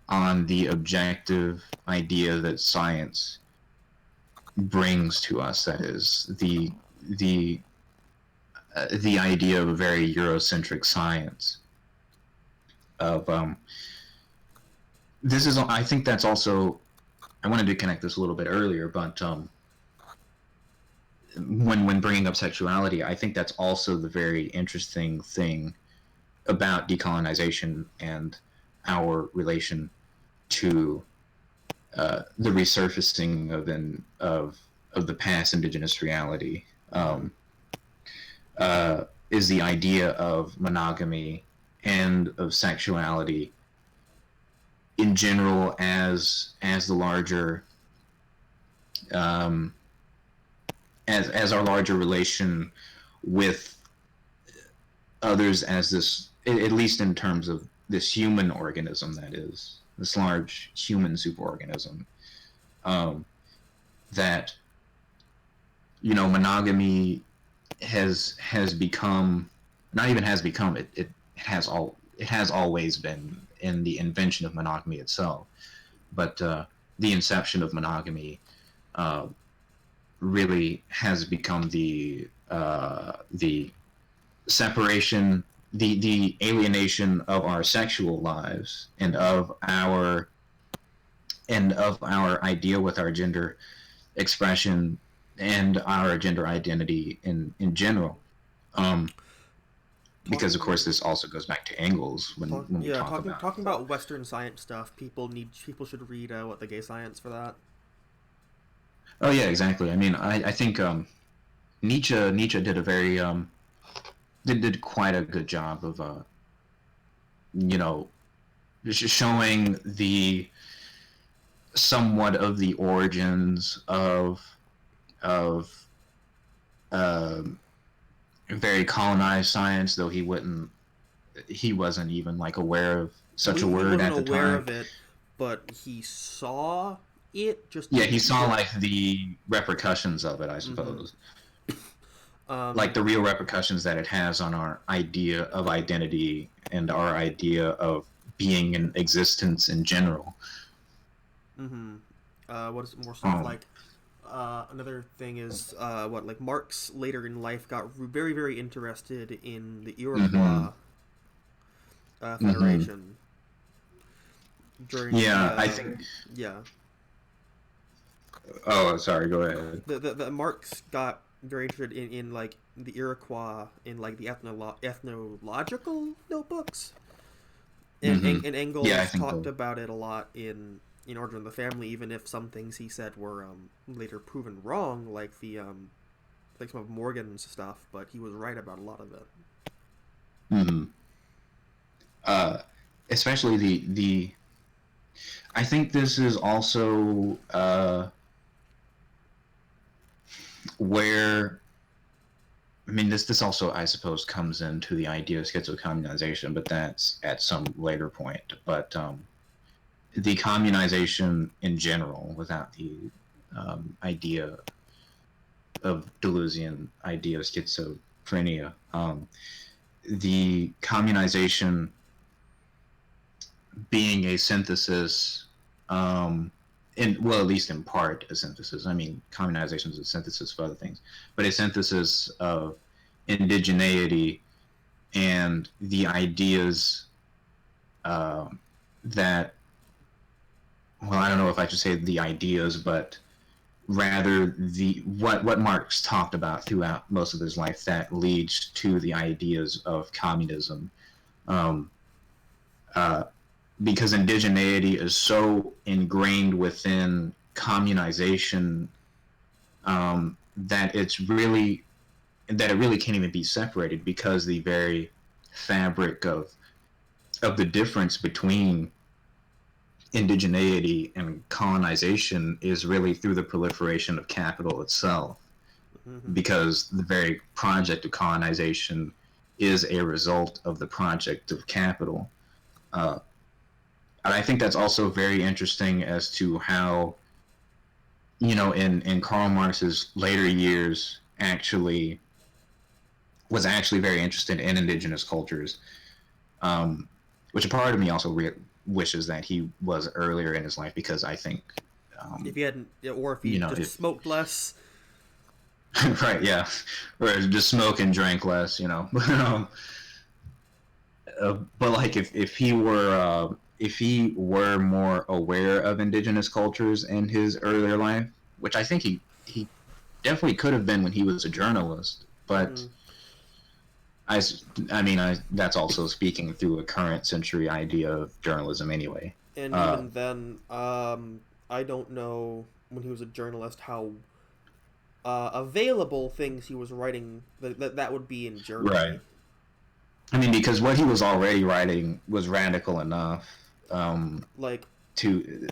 on the objective idea that science brings to us. That is the the idea of a very Eurocentric science. Of This is, I think that's also, I wanted to connect this a little bit earlier, but when bringing up sexuality, I think that's also the very interesting thing about decolonization and our relation to the resurfacing of the past indigenous reality. Mm-hmm. Is the idea of monogamy and of sexuality in general as the larger um, as our larger relation with others, as this, at least in terms of this human organism, that is this large human superorganism, um, that, you know, monogamy has become, not even has become, it has always been in the invention of monogamy itself, but the inception of monogamy uh, really has become the separation, the alienation of our sexual lives and of our idea with our gender expression and our gender identity in general. Um, because of course Talking this also goes back to Engels when we talk talking about talking about Western science stuff. People should read what the gay science for that. oh yeah, exactly. I mean, I think Nietzsche did a very did quite a good job of you know, showing the somewhat of the origins of um, very colonized science, though he wasn't even like aware of Well, such a he word wasn't at the aware time. of it, but he saw it. Just Yeah, he didn't. saw like the repercussions of it, I Mm-hmm. suppose, like Um, the real repercussions that it has on our idea of identity and our idea of being in existence in general. mm-hmm. What is more stuff Um, like? Another thing is what like Marx later in life got very interested in the mm-hmm, Iroquois Mm-hmm. Federation during Yeah, I think. yeah Oh, sorry. Go ahead. the Marx got very interested in like the Iroquois in like the ethnological notebooks, Mm-hmm. and Yeah, I Engels think talked the. about it a lot in Origin of the Family, even if some things he said were later proven wrong, like some of Morgan's stuff, but he was right about a lot of it. Mm-hmm. Uh, Especially the. I think this is also where. I mean, this also, I suppose, comes into the idea of schizocommunization, but that's at some later point. But the communization in general, without the idea of Deleuzian idea of schizophrenia, the communization being a synthesis, well, at least in part, a synthesis. I mean, communization is a synthesis of other things, but a synthesis of indigeneity and the ideas that, well, I don't know if I should say the ideas, but rather the what Marx talked about throughout most of his life that leads to the ideas of communism. Um, uh, because indigeneity is so ingrained within communization that it really can't even be separated, because the very fabric of the difference between indigeneity and colonization is really through the proliferation of capital itself, Mm-hmm. because the very project of colonization is a result of the project of capital. Uh, and I think that's also very interesting as to how, in Karl Marx's later years, was actually very interested in indigenous cultures, um, which a part of me also wishes that he was earlier in his life, because I think, If he hadn't, or if he just if smoked less. right, yeah, or just smoke and drank less, but like if he were more aware of indigenous cultures in his earlier life, which I think he definitely could have been when he was a journalist, but Mm-hmm. I, I mean, that's also speaking through a current century idea of journalism anyway. And Uh, even then, I don't know when he was a journalist how available things he was writing that would be in right. Germany. I mean, because what he was already writing was radical enough Like, to.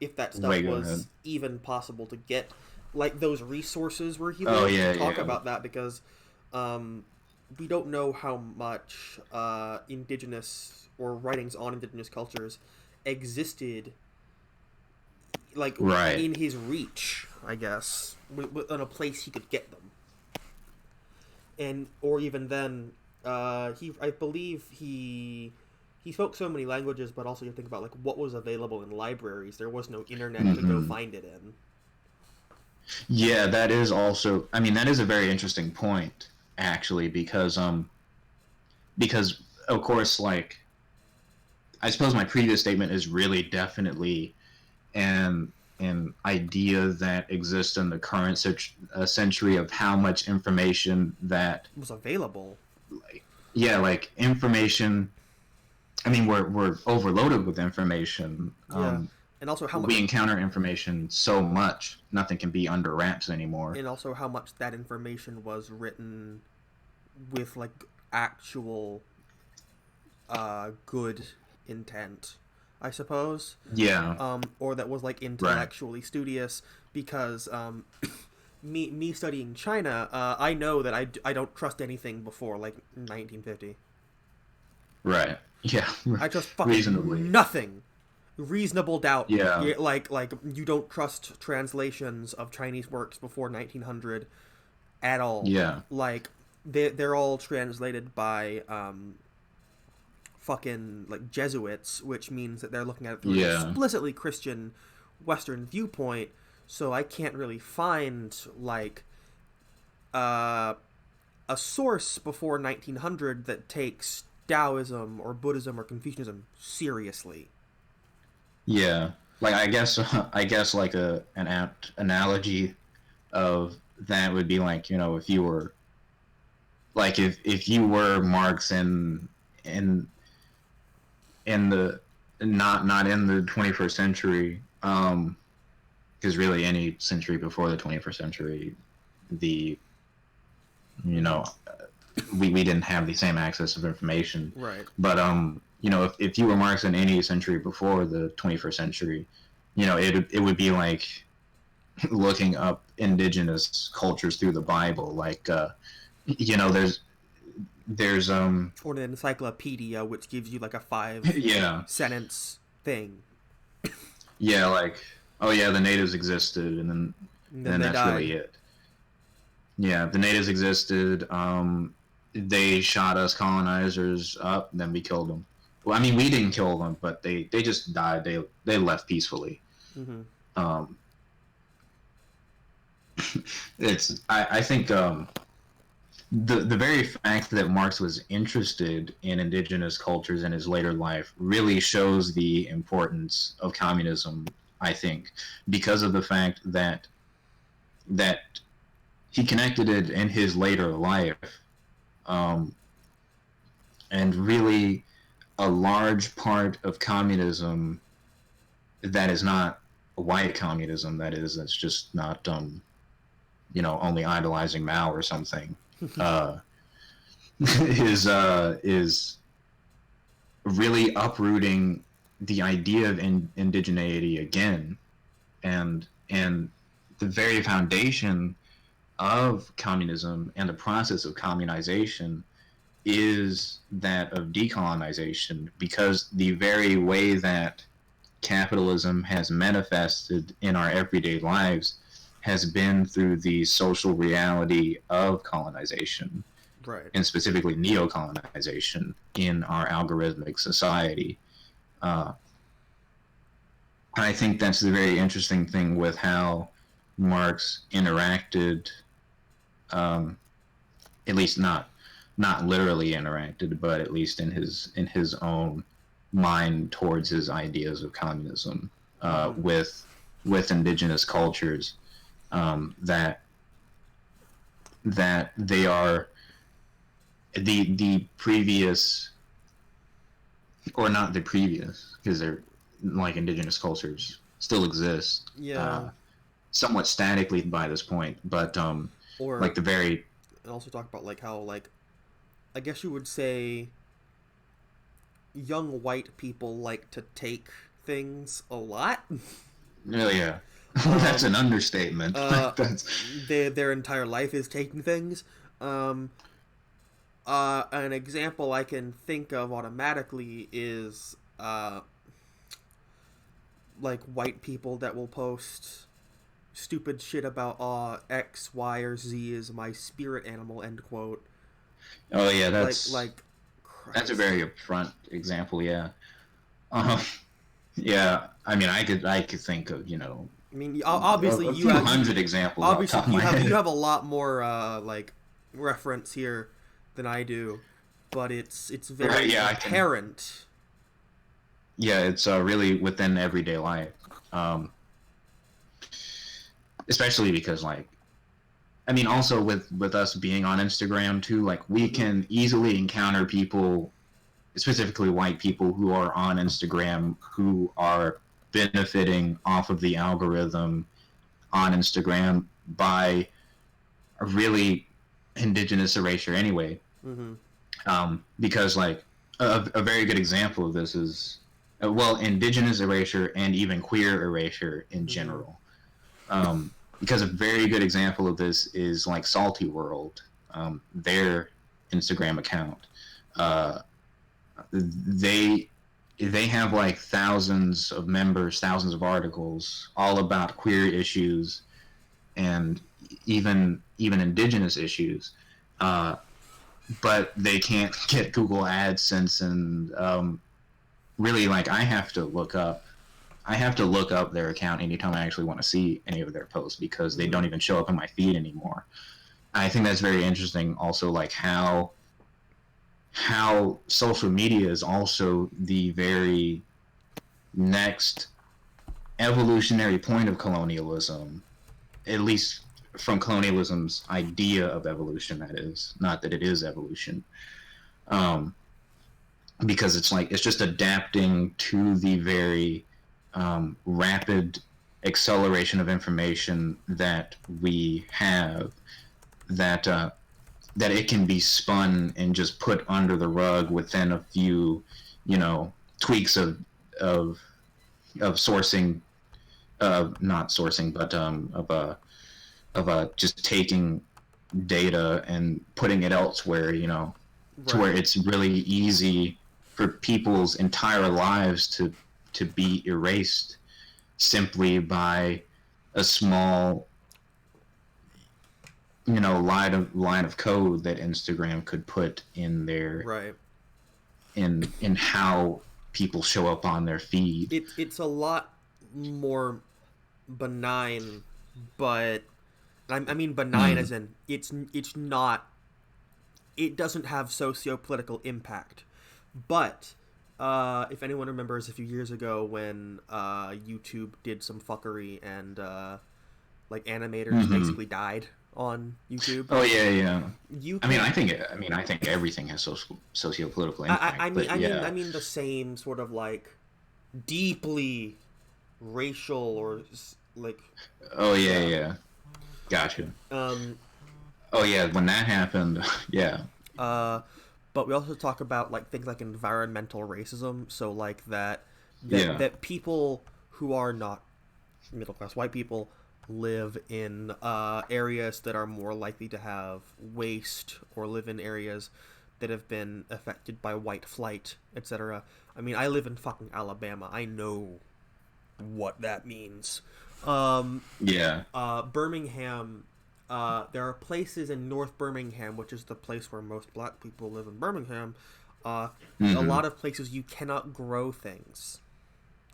if that stuff Wait, go ahead. was even possible to get, like those resources where he Oh lived, to yeah, talk yeah. about that, because um, we don't know how much indigenous or writings on indigenous cultures existed, like Right. in his reach, I guess, in a place he could get them, and or even then, I believe he spoke so many languages, but also you think about like what was available in libraries. There was no internet to go Mm-hmm. find it in. Yeah, that is also. I mean, that is a very interesting point, actually, because of course, like, I suppose my previous statement is really definitely an idea that exists in the current century of how much information that, Was available. like, yeah, like information. I mean, we're overloaded with information. Yeah, and also how much, We encounter information so much, nothing can be under wraps anymore. that information was written with like actual good intent, I suppose, Yeah, or that was like right, intellectually studious. Because me studying China, I know that I don't trust anything before like 1950. right. Yeah, I trust fucking reasonably. nothing. Reasonable doubt. Yeah, Yeah, like you don't trust translations of Chinese works before 1900 at all. yeah, Like they're all translated by fucking like Jesuits, which means that they're looking at it through an yeah, explicitly Christian Western viewpoint. So I can't really find like uh, a source before 1900 that takes Taoism or Buddhism or Confucianism seriously. Yeah, like I guess like an apt analogy of that would be like, you know, if you were like if you were Marx in in the not in the 21st century, because really any century before the 21st century, the you know we didn't have the same access of information. Right. But you know, if you were Marx in any century before the 21st century, you know, it would be like looking up indigenous cultures through the Bible. Like you know, there's Or an encyclopedia, which gives you like a 5 yeah, sentence thing. yeah, like, oh yeah, the natives existed, and And then then they that's died. really it. Yeah, the natives existed. They shot us colonizers up, then we killed them. Well, I mean, we didn't kill them, but they just died. They left peacefully. Mm-hmm. Um, I think the very fact that Marx was interested in indigenous cultures in his later life really shows the importance of communism. I think because of the fact that he connected it in his later life, um, and really a large part of communism that is not white communism, that's just not you know, only idolizing Mao or something, uh, is really uprooting the idea of indigeneity again, and the very foundation of communism and the process of communization is that of decolonization, because the very way that capitalism has manifested in our everyday lives has been through the social reality of colonization, Right. and specifically neo-colonization in our algorithmic society. Uh, I think that's the very interesting thing with how Marx interacted, at least not literally interacted, but at least in his own mind towards his ideas of communism, Mm-hmm. with indigenous cultures, that they are the previous, or not the previous, because they're like indigenous cultures still exist, Yeah. somewhat statically by this point, but Or like the very and also talk about like how like I guess you would say young white people like to take things a lot. oh yeah, that's um, an understatement. That's their entire life is taking things. Um, an example I can think of automatically is like white people that will post stupid shit about X, Y, or Z is my spirit animal, end quote. oh yeah, Like that's a Christ. very upfront example. Yeah, uh, yeah. I mean, I could think of, you know, I mean, obviously a you few have hundred examples off the obviously top of my you head. have a lot more like reference here than I do, but it's Right? very Yeah, I can. apparent. Yeah, it's really within everyday life, um, especially because, like, I mean, also with us being on Instagram too, like we Mm-hmm. can easily encounter people, specifically white people, who are on Instagram who are benefiting off of the algorithm on Instagram by a really indigenous erasure anyway. Mm-hmm. Because like a very good example of this is, well, indigenous erasure and even queer erasure in Mm-hmm. general. Because a very good example of this is like Salty World, their Instagram account. Uh, they they have like thousands of members, thousands of articles, all about queer issues and even indigenous issues. Uh, but they can't get Google AdSense, and really, like, I have to look up their account anytime I actually want to see any of their posts, because they Mm-hmm. don't even show up in my feed anymore. I think that's very interesting. Also, like how how social media is also the very next evolutionary point of colonialism, at least from colonialism's idea of evolution, that is. Not that it is evolution. Um, because it's like, it's just adapting to the very rapid acceleration of information that we have, that that it can be spun and just put under the rug within a few, tweaks of of sourcing, not sourcing, but of just taking data and putting it elsewhere, to where it's really easy for people's entire lives to be erased simply by a small, line of code that Instagram could put in their Right. in how people show up on their feed. It's a lot more benign, but I mean benign as in it's not, it doesn't have socio-political impact. But if anyone remembers a few years ago when YouTube did some fuckery and like animators basically died on YouTube. Oh yeah. You I mean, I think everything has socio-political impact. I mean the same sort of like deeply racial or like. Oh yeah. Gotcha. Oh yeah, when that happened, yeah. But we also talk about like things like environmental racism. So like that people who are not middle class white people live in areas that are more likely to have waste, or live in areas that have been affected by white flight, etc. I mean, I live in fucking Alabama. I know what that means. Birmingham. There are places in North Birmingham, which is the place where most black people live in Birmingham. A lot of places you cannot grow things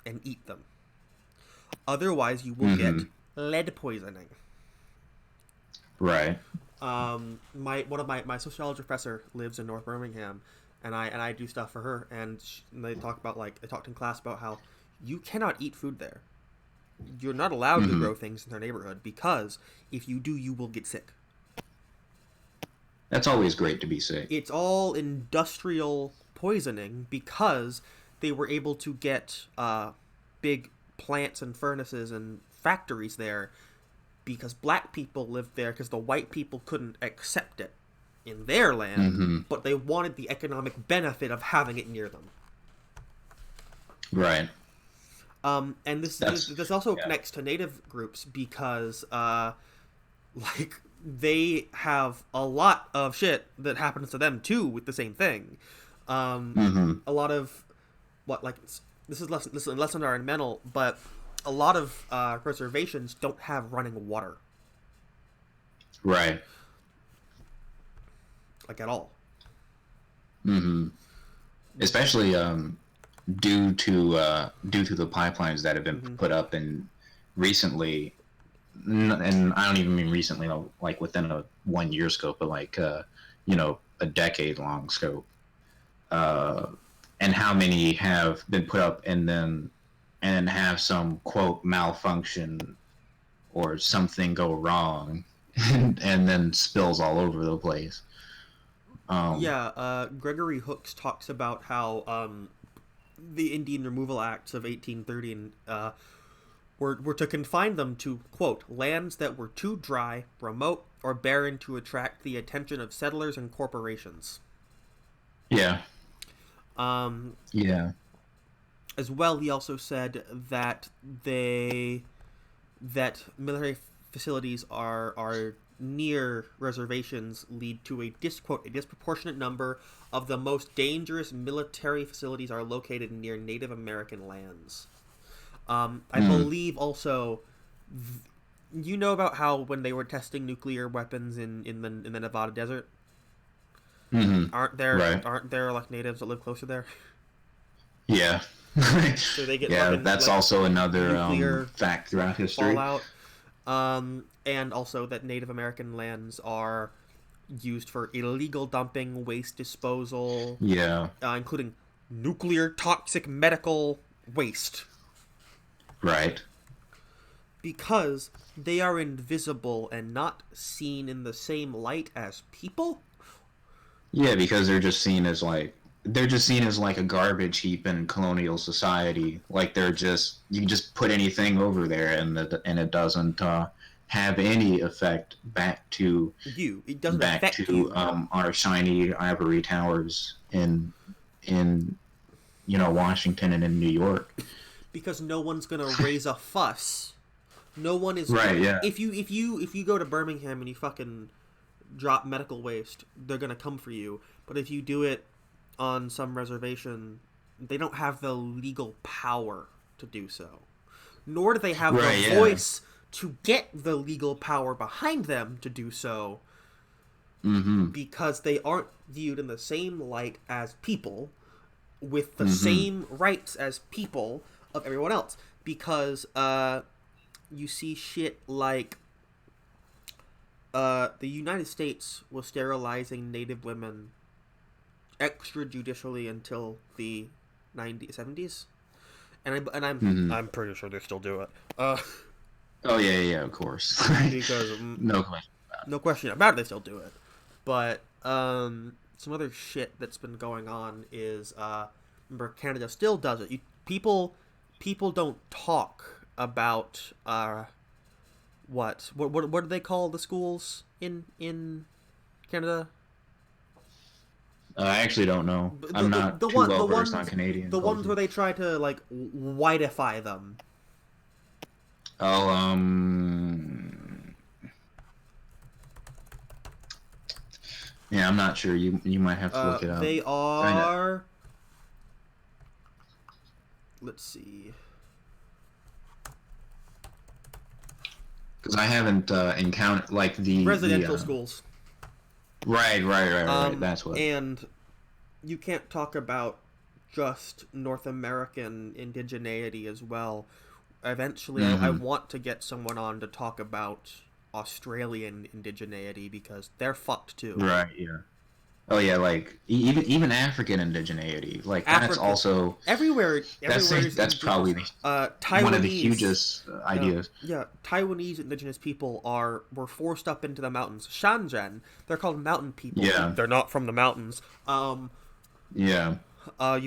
and eat them. Otherwise, you will get lead poisoning. Right. My sociology professor lives in North Birmingham, and I do stuff for her, and they talk about I talked in class about how you cannot eat food there. You're not allowed to grow things in their neighborhood, because if you do, you will get sick. That's always great to be sick. It's all industrial poisoning because they were able to get big plants and furnaces and factories there because black people lived there because the white people couldn't accept it in their land, but they wanted the economic benefit of having it near them. Right. And this also connects to native groups because, they have a lot of shit that happens to them too with the same thing. A lot of this is less environmental, but a lot of reservations don't have running water. Right. Like at all. Especially due to the pipelines that have been put up in recently, and I don't even mean recently, like within a 1 year scope, but a decade long scope, and how many have been put up and then have some quote malfunction or something go wrong and then spills all over the place. Gregory Hooks talks about how the Indian Removal Acts of 1830 were to confine them to, quote, lands that were too dry, remote, or barren to attract the attention of settlers and corporations. Yeah. As well, he also said that military facilities are near reservations lead to a disproportionate number of the most dangerous military facilities are located near Native American lands. I believe also, you know about how when they were testing nuclear weapons in the Nevada desert, aren't there like natives that live closer there? Yeah. So they get that's also another fact throughout history. Fallout. And also that Native American lands are used for illegal dumping, waste disposal, Yeah. including nuclear toxic medical waste. Right. Because they are invisible and not seen in the same light as people. Yeah, because they're just seen as like a garbage heap in colonial society. Like they're just you can just put anything over there and it doesn't have any effect You. It doesn't affect you. our shiny ivory towers in Washington and in New York. Because no one's gonna raise a fuss. No one is Right, yeah. If you go to Birmingham and you fucking drop medical waste, they're gonna come for you. But if you do it on some reservation, they don't have the legal power to do so. Nor do they have the voice to get the legal power behind them to do so. Mm-hmm. Because they aren't viewed in the same light as people, with the same rights as people of everyone else. Because you see shit like the United States was sterilizing Native women extrajudicially until the 70s, and I'm pretty sure they still do it. Oh yeah, of course. Because No question about it. No question about it, they still do it. But some other shit that's been going on is remember, Canada still does it. People don't talk about what do they call the schools in Canada? I actually don't know. I'm not too well versed on Canadian The culture. ones where they try to like whiteify them. Oh, yeah, I'm not sure. You might have to look it up. They are. Let's see. Because I haven't encountered like the Residential schools. Right. That's what. And you can't talk about just North American indigeneity as well. Eventually, I want to get someone on to talk about Australian indigeneity because they're fucked too. Right. Yeah. Oh yeah, like even African indigeneity, like that's also everywhere. That's probably one of the hugest ideas. Taiwanese indigenous people were forced up into the mountains. Shanzhen, they're called mountain people. Yeah, they're not from the mountains. You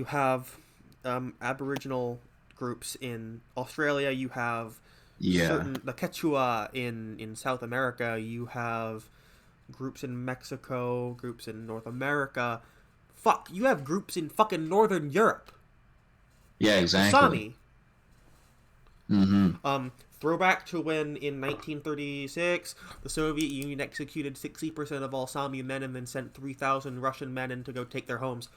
have Aboriginal groups in Australia. You have the Quechua in South America. You have groups in Mexico, groups in North America. Fuck, you have groups in fucking Northern Europe. Yeah, exactly. Sami. Throwback to when in 1936 the Soviet Union executed 60% of all Sami men and then sent 3,000 Russian men in to go take their homes.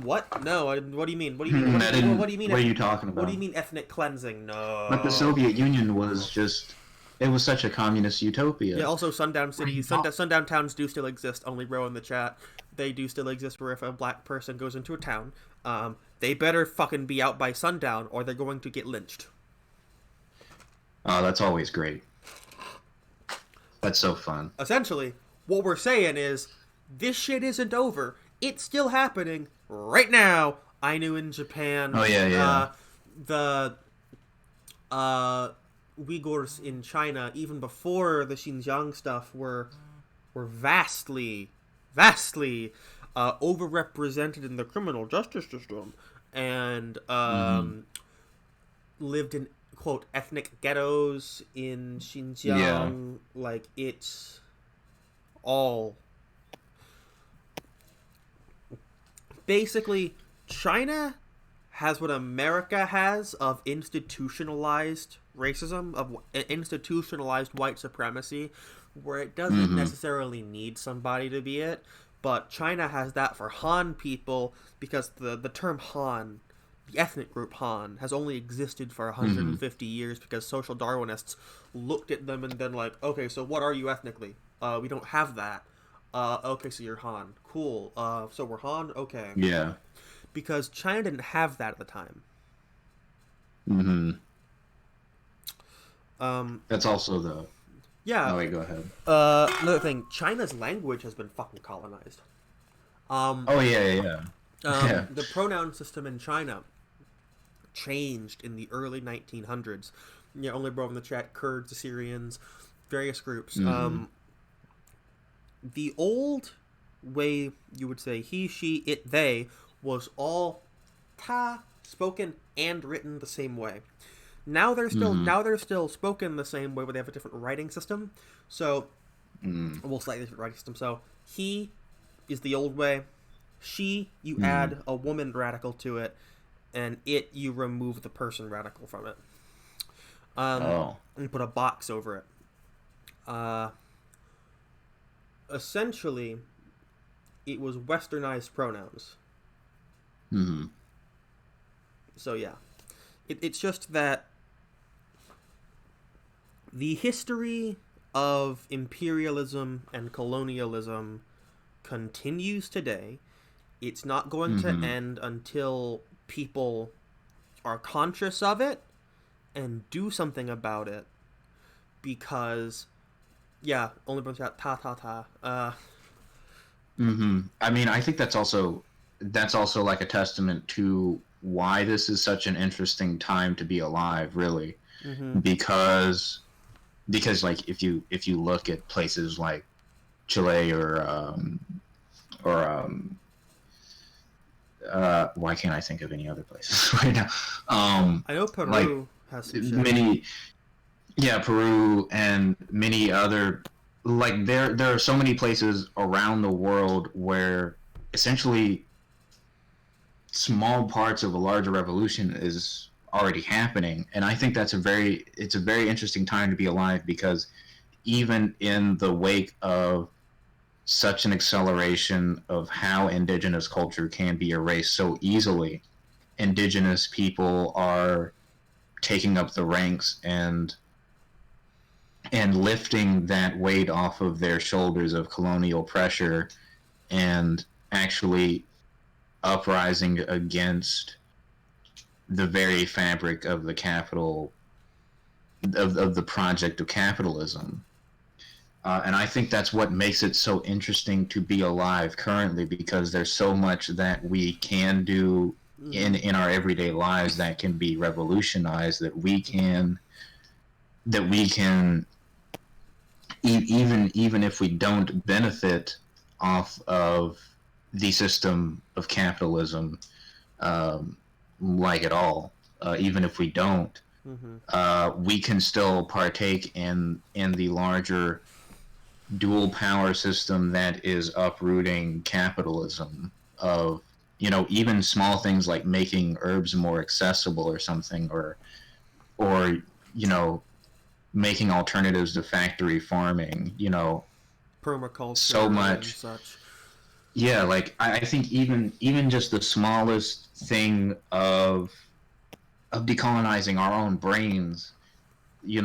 What? No. What do you mean? What do you mean? What do you mean? What are you talking about? What do you mean ethnic cleansing? No. But the Soviet Union was just. It was such a communist utopia. Yeah, also sundown cities, sundown towns do still exist, only row in the chat. They do still exist where if a black person goes into a town, they better fucking be out by sundown or they're going to get lynched. Oh, that's always great. That's so fun. Essentially, what we're saying is, this shit isn't over. It's still happening right now. I knew in Japan. Oh, yeah. The Uyghurs in China, even before the Xinjiang stuff, were vastly overrepresented in the criminal justice system, and lived in quote ethnic ghettos in Xinjiang. Yeah. Like it's all basically China has what America has of institutionalized racism, of institutionalized white supremacy, where it doesn't necessarily need somebody to be it, but China has that for Han people because the term Han, the ethnic group Han, has only existed for 150 years because social Darwinists looked at them and then like, okay, so what are you ethnically? We don't have that. Okay, so you're Han. Cool. So we're Han? Okay. Yeah. Because China didn't have that at the time. That's also Yeah. Oh wait, go ahead. Another thing, China's language has been fucking colonized. Um, Oh yeah, yeah, yeah. Yeah. the pronoun system in China changed in the early 1900s. Yeah, only bro in the chat, Kurds, Assyrians, various groups. Mm-hmm. The old way you would say he, she, it, they was all ta spoken and written the same way. Mm-hmm. Now they're still spoken the same way, but they have a different writing system. So Mm-hmm. well, slightly different writing system. So he is the old way. She, you Mm-hmm. add a woman radical to it, and it, you remove the person radical from it. Oh. And you put a box over it. Uh, Essentially, it was westernized pronouns. Mm-hmm. So yeah, it's just that the history of imperialism and colonialism continues today. It's not going to Mm-hmm. end until people are conscious of it and do something about it. Because, yeah, only brings out ta ta ta. Mm-hmm. I mean, I think that's also like a testament to why this is such an interesting time to be alive, really, Mm-hmm. because like if you look at places like Chile or why can't I think of any other places right now? I know Like Peru has some shit. many, yeah, Peru and many other, like there are so many places around the world where essentially small parts of a larger revolution is already happening, and I think it's a very interesting time to be alive because even in the wake of such an acceleration of how indigenous culture can be erased so easily, indigenous people are taking up the ranks and lifting that weight off of their shoulders of colonial pressure and actually uprising against the very fabric of the capital of the project of capitalism. And I think that's what makes it so interesting to be alive currently because there's so much that we can do Mm-hmm. in our everyday lives that can be revolutionized that we can even if we don't benefit off of the system of capitalism um, like at all, even if we don't, Mm-hmm. we can still partake in the larger dual power system that is uprooting capitalism of even small things like making herbs more accessible or something or you know making alternatives to factory farming, so Permaculture and much. such. Yeah, like I think even just the smallest thing of decolonizing our own brains, through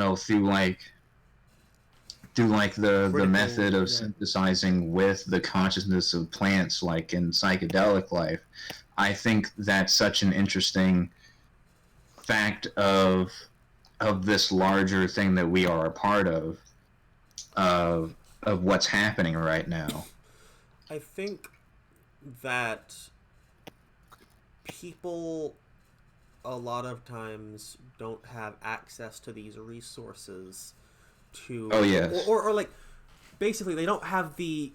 the Critical, method of yeah. synthesizing with the consciousness of plants, like in psychedelic life. I think that's such an interesting fact of this larger thing that we are a part of what's happening right now. I think that people a lot of times don't have access to these resources Oh to yes. or like basically they don't have the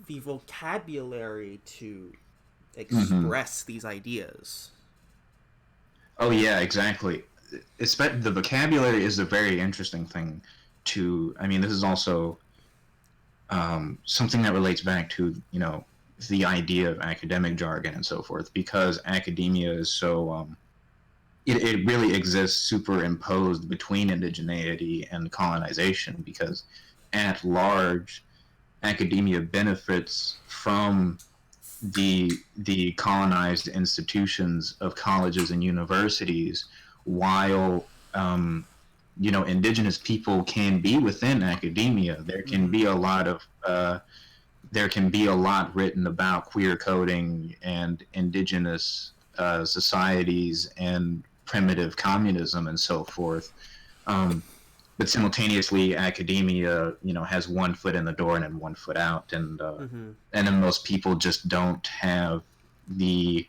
vocabulary to Mm-hmm. express these ideas. Oh yeah, exactly. The vocabulary is a very interesting thing. I mean, this is also something that relates back to the idea of academic jargon and so forth, because academia is so it really exists superimposed between indigeneity and colonization, because at large academia benefits from the colonized institutions of colleges and universities, while indigenous people can be within academia. Mm-hmm. There can be a lot written about queer coding and indigenous societies and primitive communism and so forth. Um, but simultaneously academia, has one foot in the door and then one foot out, and then most people just don't have the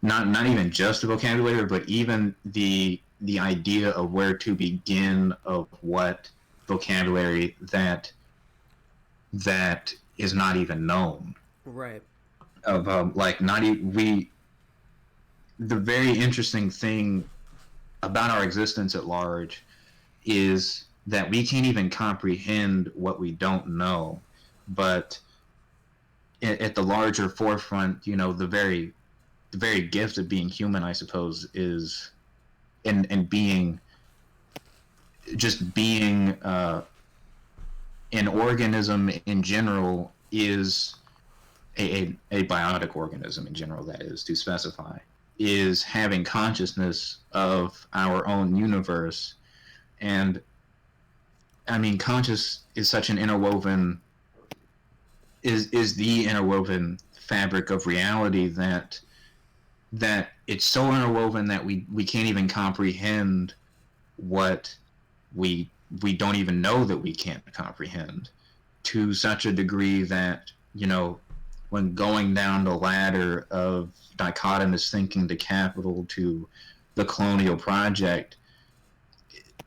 not even just the vocabulary, but even the idea of where to begin, of what vocabulary that is not even known. Right. Of like not we. The very interesting thing about our existence at large is that we can't even comprehend what we don't know, but at the larger forefront, the very gift of being human, I suppose, is and being an organism in general is a biotic organism in general, that is to specify, is having consciousness of our own universe. And I mean, conscious is such an interwoven is the interwoven fabric of reality that it's so interwoven that we can't even comprehend what we don't even know that we can't comprehend, to such a degree that, when going down the ladder of dichotomous thinking to capital to the colonial project,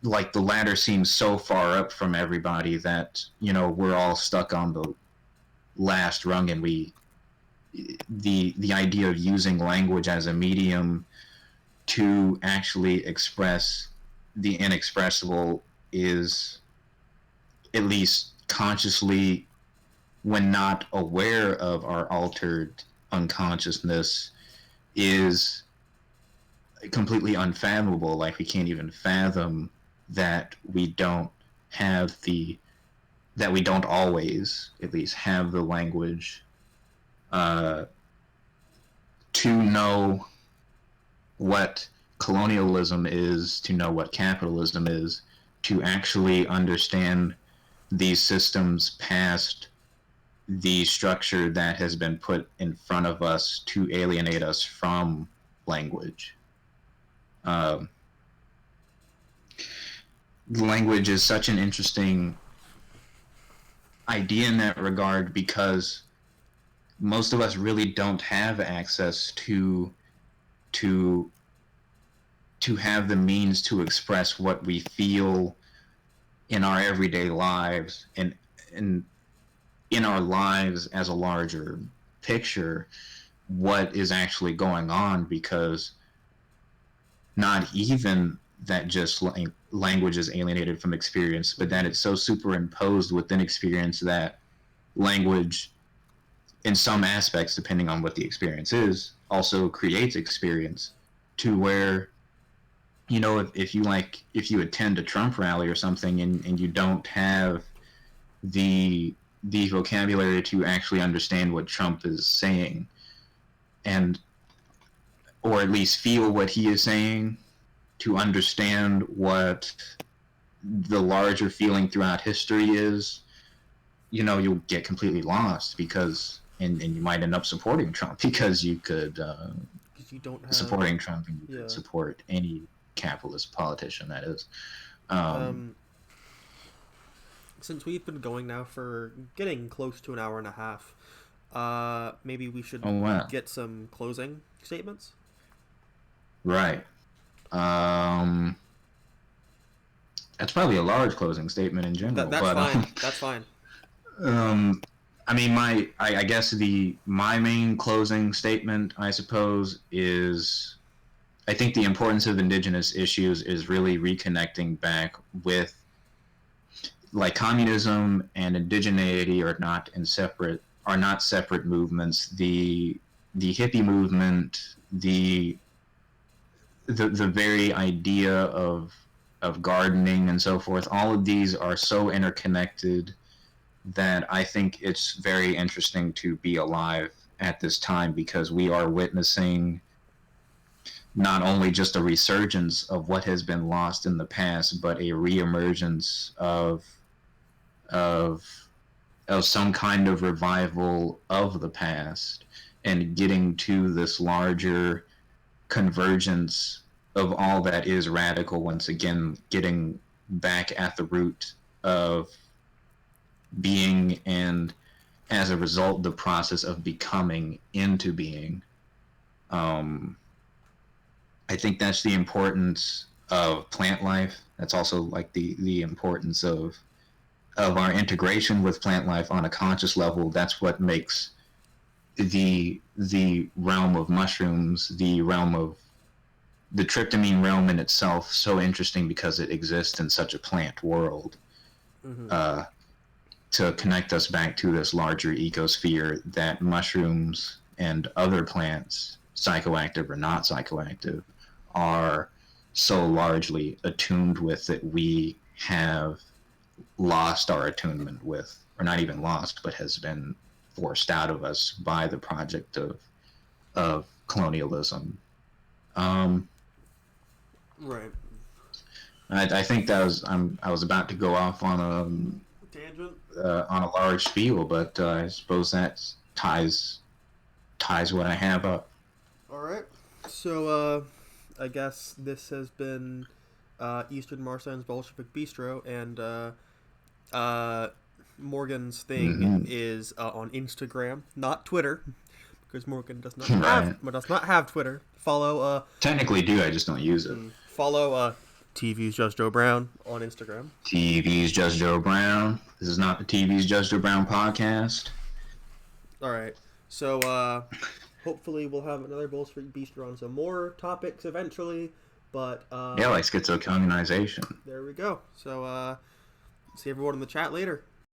like the ladder seems so far up from everybody that, we're all stuck on the last rung, and the idea of using language as a medium to actually express the inexpressible is, at least consciously, when not aware of our altered unconsciousness, is completely unfathomable. Like, we can't even fathom that we don't always, at least, have the language to know what colonialism is, to know what capitalism is, to actually understand these systems past the structure that has been put in front of us to alienate us from language. Language is such an interesting idea in that regard, because most of us really don't have access to have the means to express what we feel in our everyday lives, and in our lives as a larger picture, what is actually going on, because not even that just language is alienated from experience, but that it's so superimposed within experience that language, in some aspects, depending on what the experience is, also creates experience, to where, if you attend a Trump rally or something, and you don't have the vocabulary to actually understand what Trump is saying, or at least feel what he is saying, to understand what the larger feeling throughout history is, you'll get completely lost, because and you might end up supporting Trump, because you could you don't have... supporting Trump, and you could support any capitalist politician, that is. Since we've been going now for getting close to an hour and a half, maybe we should get some closing statements. Right. That's probably a large closing statement in general. That's fine. That's fine. I mean, I guess my main closing statement, I suppose, is, I think the importance of Indigenous issues is really reconnecting back with, like, communism and indigeneity are not separate movements. The hippie movement, the very idea of gardening and so forth, all of these are so interconnected that I think it's very interesting to be alive at this time, because we are witnessing not only just a resurgence of what has been lost in the past, but a reemergence of some kind of revival of the past, and getting to this larger convergence of all that is radical, once again getting back at the root of being, and as a result, the process of becoming into being. I think that's the importance of plant life. That's also like the importance of our integration with plant life on a conscious level. That's what makes the realm of mushrooms, the realm of the tryptamine realm in itself, so interesting, because it exists in such a plant world. Mm-hmm. To connect us back to this larger ecosphere that mushrooms and other plants, psychoactive or not psychoactive, are so largely attuned with, that we have lost our attunement with, or not even lost, but has been forced out of us by the project of colonialism. Right. I think that was I was about to go off Tangent. on a large spiel, but I suppose that ties what I have up. All right. So, I guess this has been Eastern Marsan's Bolshevik Bistro, and Morgan's thing Mm-hmm. is on Instagram, not Twitter, because Morgan Right. does not have Twitter. Technically do, I just don't use it. Follow TV's Just Joe Brown on Instagram. TV's Just Joe Brown. This is not the TV's Just Joe Brown podcast. All right. So, hopefully we'll have another Bolshevik Bistro on some more topics eventually. But Yeah, like schizocommunization. there we go. So, see everyone in the chat later.